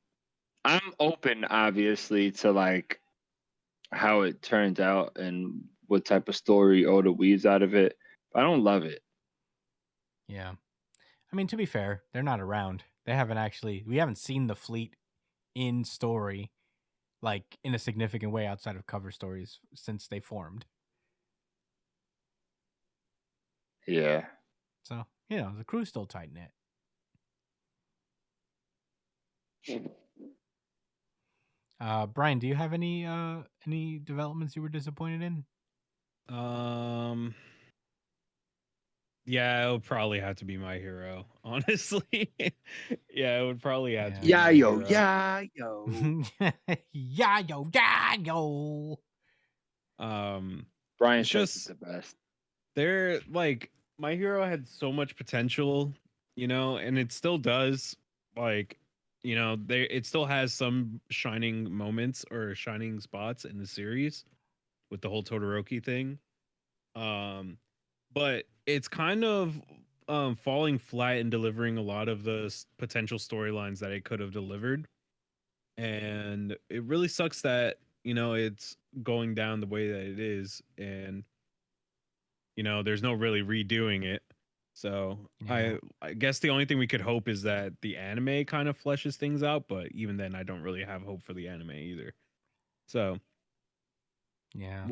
I'm open, obviously, to like how it turns out and what type of story Oda weaves out of it. But I don't love it. yeah. I mean, to be fair, they're not around. We haven't seen the fleet in story, like in a significant way outside of cover stories since they formed. Yeah. So, the crew's still tight knit. Brian, do you have any developments you were disappointed in? Yeah, it would probably have to be My Hero, honestly. Yeah, it would probably have to be Yeah, My yo, Hero. yeah, yo. Yeah, yo. Brian It's says just it's the best. they're like My Hero had so much potential, and it still does. Like, it still has some shining moments or shining spots in the series with the whole Todoroki thing. But it's kind of falling flat in delivering a lot of the potential storylines that it could have delivered. And it really sucks that, it's going down the way that it is. And, there's no really redoing it. So Yeah. I guess the only thing we could hope is that the anime kind of fleshes things out. But even then, I don't really have hope for the anime either. So Yeah.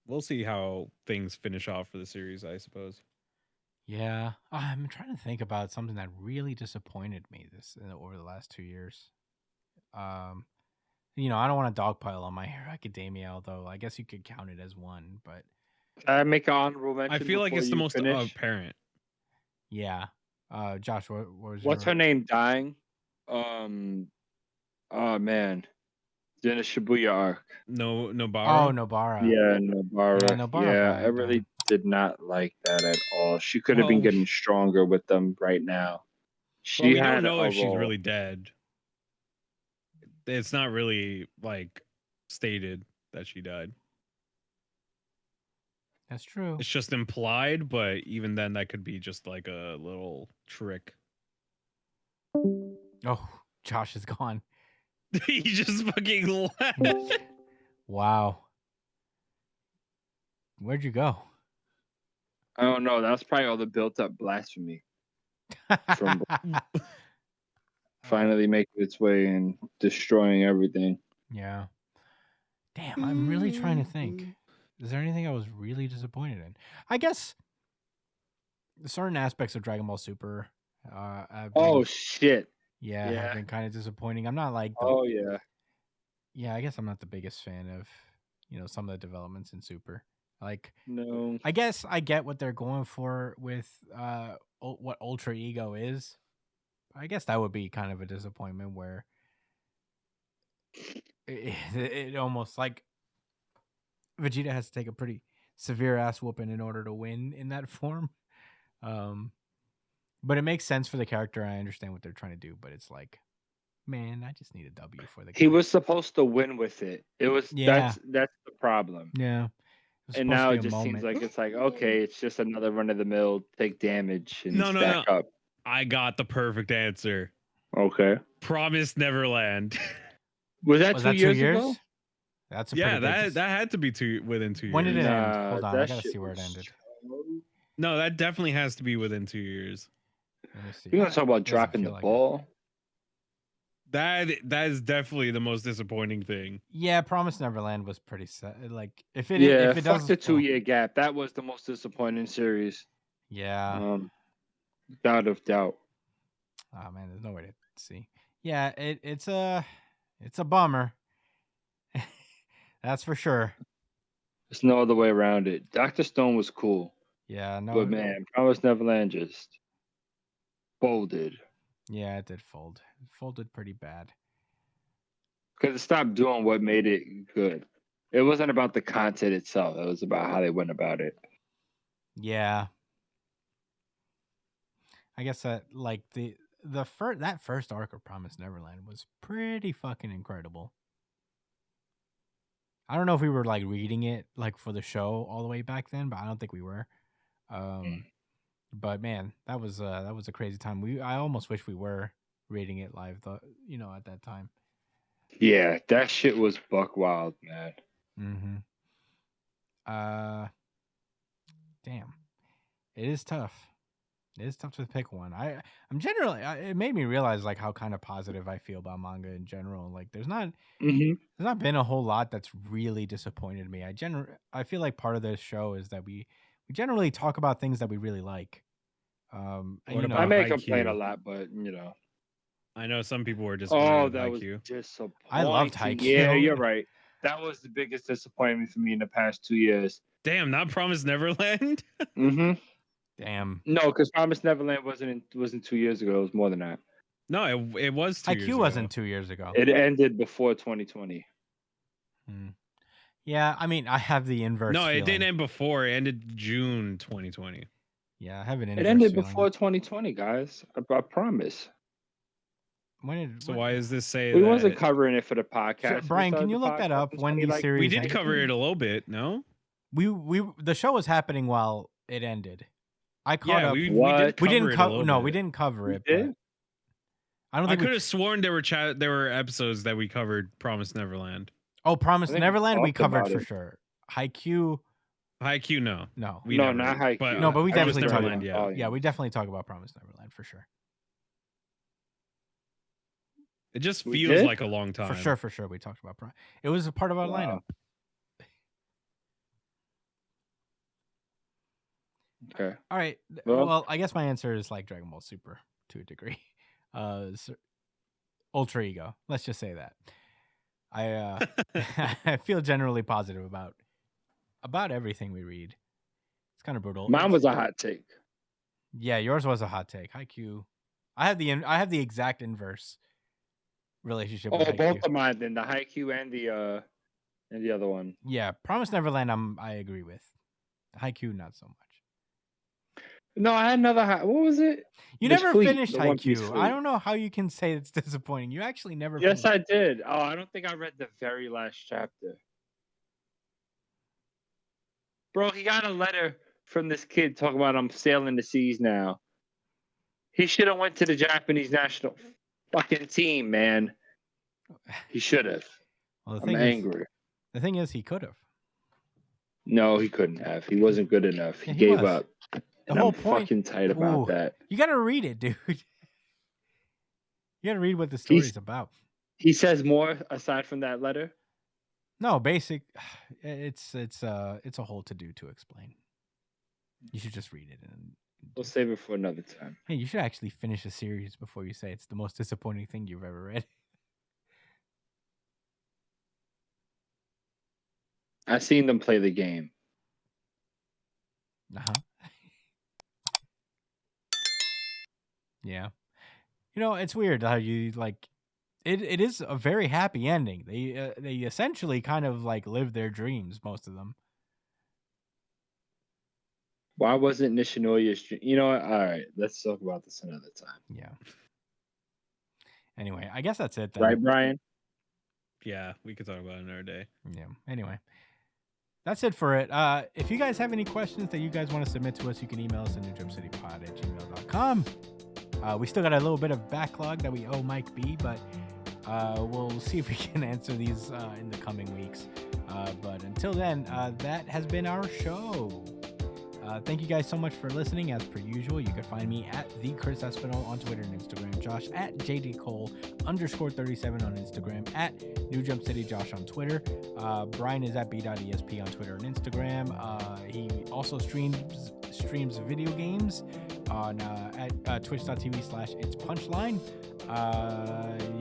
we'll see how things finish off for the series, I suppose. Yeah. I'm trying to think about something that really disappointed me over the last 2 years. I don't want to dogpile on My Hero Academia, although I guess you could count it as one, but Can I make an honorable mention I feel like before it's the you most finish? apparent. yeah. Josh, what was What's your... her name dying? Oh man, in the Shibuya arc. No, Nobara. Oh, Nobara. Yeah, Nobara. Yeah, Nobara Yeah, died, I really did not like that at all. She could have Well, been getting stronger with them right now. Well, She we had don't know a if she's role. really dead. It's not really like stated that she died. That's true. It's just implied, but even then, that could be just like a little trick. Oh, Josh is gone. He just fucking left. Wow. Where'd you go? I don't know. That's probably all the built-up blasphemy from finally making its way and destroying everything. Yeah. Damn, I'm really trying to think. Is there anything I was really disappointed in? I guess certain aspects of Dragon Ball Super. Oh shit! Yeah, have been kind of disappointing. I'm not like Oh yeah. Yeah, I guess I'm not the biggest fan of some of the developments in Super. Like, No. I guess I get what they're going for with what Ultra Ego is. I guess that would be kind of a disappointment where it almost like Vegeta has to take a pretty severe ass whooping in order to win in that form. But it makes sense for the character. I understand what they're trying to do, but it's like, man, I just need a W for the guy. He was supposed to win with it. It was Yeah. that's the problem. Yeah. And now it just seems like it's like, okay, it's just another run of the mill, take damage and stack up. I got the perfect answer. Okay. Promised Neverland. Was that 2 years ago? That's that had to be within 2 years. When did it end? Hold on, I gotta see where it ended. No, that definitely has to be within 2 years. Let me see. You're gonna talk about dropping the ball. That is definitely the most disappointing thing. Yeah, Promised Neverland was pretty sad. Like if it fuck the 2-year gap. That was the most disappointing series. Yeah. Without a doubt. Oh man, there's no way to see. Yeah, it's a bummer. That's for sure. There's no other way around it. Dr. Stone was cool. Yeah, no. But man, Promised Neverland just folded. Yeah, it did fold. It folded pretty bad. Because it stopped doing what made it good. It wasn't about the content itself. It was about how they went about it. Yeah. I guess that like that first arc of Promised Neverland was pretty fucking incredible. I don't know if we were like reading it like for the show all the way back then, but I don't think we were. But man, that was a crazy time. I almost wish we were reading it live, at that time. Yeah, that shit was buck wild, man. Damn, it is tough. It is tough to pick one. I'm generally. It made me realize like how kind of positive I feel about manga in general. Like there's not been a whole lot that's really disappointed me. I feel like part of this show is that we generally talk about things that we really like. And, What you know, about I may IQ? complain a lot, but I know some people were disappointed Oh, with that was IQ. disappointing. I loved Haikyuu. Yeah, you're right. That was the biggest disappointment for me in the past 2 years. Damn, not Promised Neverland. Mm-hmm. damn. No, because Promised Neverland wasn't 2 years ago. It was more than that. No, it was 2 years IQ ago. wasn't 2 years ago. It ended before 2020. Yeah, I mean, I have the inverse. No, it feeling. didn't end before. It ended June 2020. Yeah, I have an inverse. It ended feeling. before 2020, guys. I promise. So why does this say We that? wasn't covering it for the podcast. Brian, can you look that up when these series? We did ended? cover it a little bit, no? The show was happening while it ended. I caught up. We did What? cover We didn't it a cover. little No, bit. we didn't cover it. did? But I don't I think could have sworn there were episodes that we covered Promised Neverland. Oh, Promised I think we Neverland we talked covered about for it. sure. Haikyuu, Haikyuu, no. no. We No, never- not Haikyuu. but- No, but we Promised definitely talked Neverland, about. yeah. Yeah, we definitely talk about Promised Neverland for sure. It just We feels did? like a long time. For sure. We talked about It was a part of our Wow. lineup. Okay. All right. Well- Well, I guess my answer is like Dragon Ball Super to a degree. Ultra Ego. Let's just say that. I I feel generally positive about everything we read. It's kind of brutal. Mine was a hot take. Yeah, yours was a hot take. Haikyuu. I have the exact inverse relationship with Oh, Haikyuu. both of mine then. The Haikyuu and the other one. Yeah, Promised Neverland I agree with. Haikyuu not so much. No, I had another what was it? You The never Fleet, finished the One Piece Haikyuu. Fleet. I don't know how you can say it's disappointing. You actually never Yes, finished. I did. Oh, I don't think I read the very last chapter. Bro, he got a letter from this kid talking about I'm sailing the seas now. He should have went to the Japanese national fucking team, man. He should have. Well, I'm angry. The thing is, he could have. No, he couldn't have. He wasn't good enough. He Yeah, he gave was. up. The And whole I'm point. fucking tight about Ooh. that. You got to read it, dude. You got to read what the story's about. He says more aside from that letter. No, basic. It's a whole to do to explain. You should just read it and. We'll save it for another time. Hey, you should actually finish a series before you say it's the most disappointing thing you've ever read. I seen them play the game. Yeah. You know, it's weird how you like. It is a very happy ending. They essentially kind of like live their dreams, most of them. Why wasn't Nishinoya's dream? You know what? All right, let's talk about this another time. Yeah. Anyway, I guess that's it then. Right, Brian? Yeah, we could talk about it another day. Yeah. Anyway, that's it for it. If you guys have any questions that you guys want to submit to us, you can email us at newjumpcitypod@gmail.com. We still got a little bit of backlog that we owe Mike B, but we'll see if we can answer these in the coming weeks. But until then, that has been our show. Thank you guys so much for listening. As per usual, you can find me at the Chris Espinal on Twitter and Instagram, Josh at JDCole_37 on Instagram, at New Jump City Josh on Twitter. Brian is at b.esp on Twitter and Instagram. He also streams video games on at twitch.tv/It's Punchline.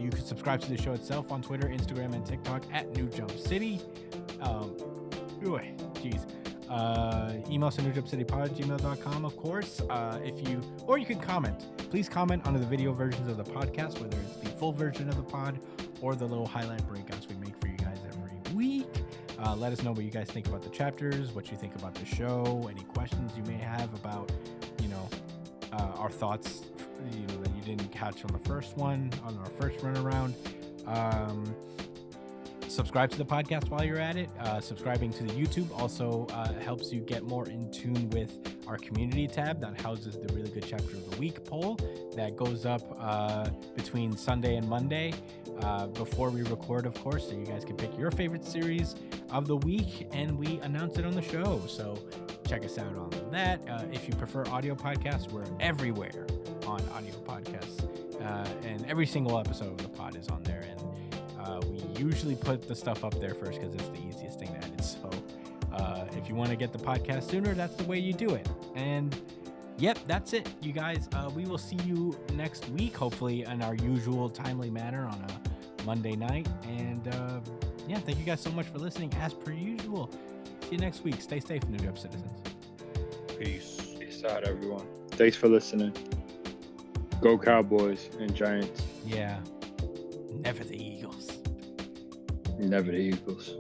You can subscribe to the show itself on Twitter, Instagram, and TikTok at New Jump City. Jeez. Email us at newjumpcitypod@gmail.com, of course. Or you can comment. Please comment under the video versions of the podcast, whether it's the full version of the pod or the little highlight breakouts we make for you guys every week. Let us know what you guys think about the chapters, what you think about the show, any questions you may have about, our thoughts, that you didn't catch on the first one, on our first run around. Subscribe to the podcast while you're at it. Subscribing to the YouTube also helps you get more in tune with our community tab that houses the really good chapter of the week poll that goes up between Sunday and Monday before we record, of course, so you guys can pick your favorite series of the week and we announce it on the show. So check us out on that. If you prefer audio podcasts, we're everywhere on audio podcasts. And every single episode of the pod is on there. And we usually put the stuff up there first because it's the easiest thing to edit. So if you want to get the podcast sooner, that's the way you do it. And yep, that's it, you guys. We will see you next week, hopefully in our usual timely manner on a Monday night. And yeah, thank you guys so much for listening as per usual. See you next week. Stay safe, New Jump citizens. Peace. Peace out, everyone. Thanks for listening. Go Cowboys and Giants. Yeah. Never the Eagles. Never the Eagles.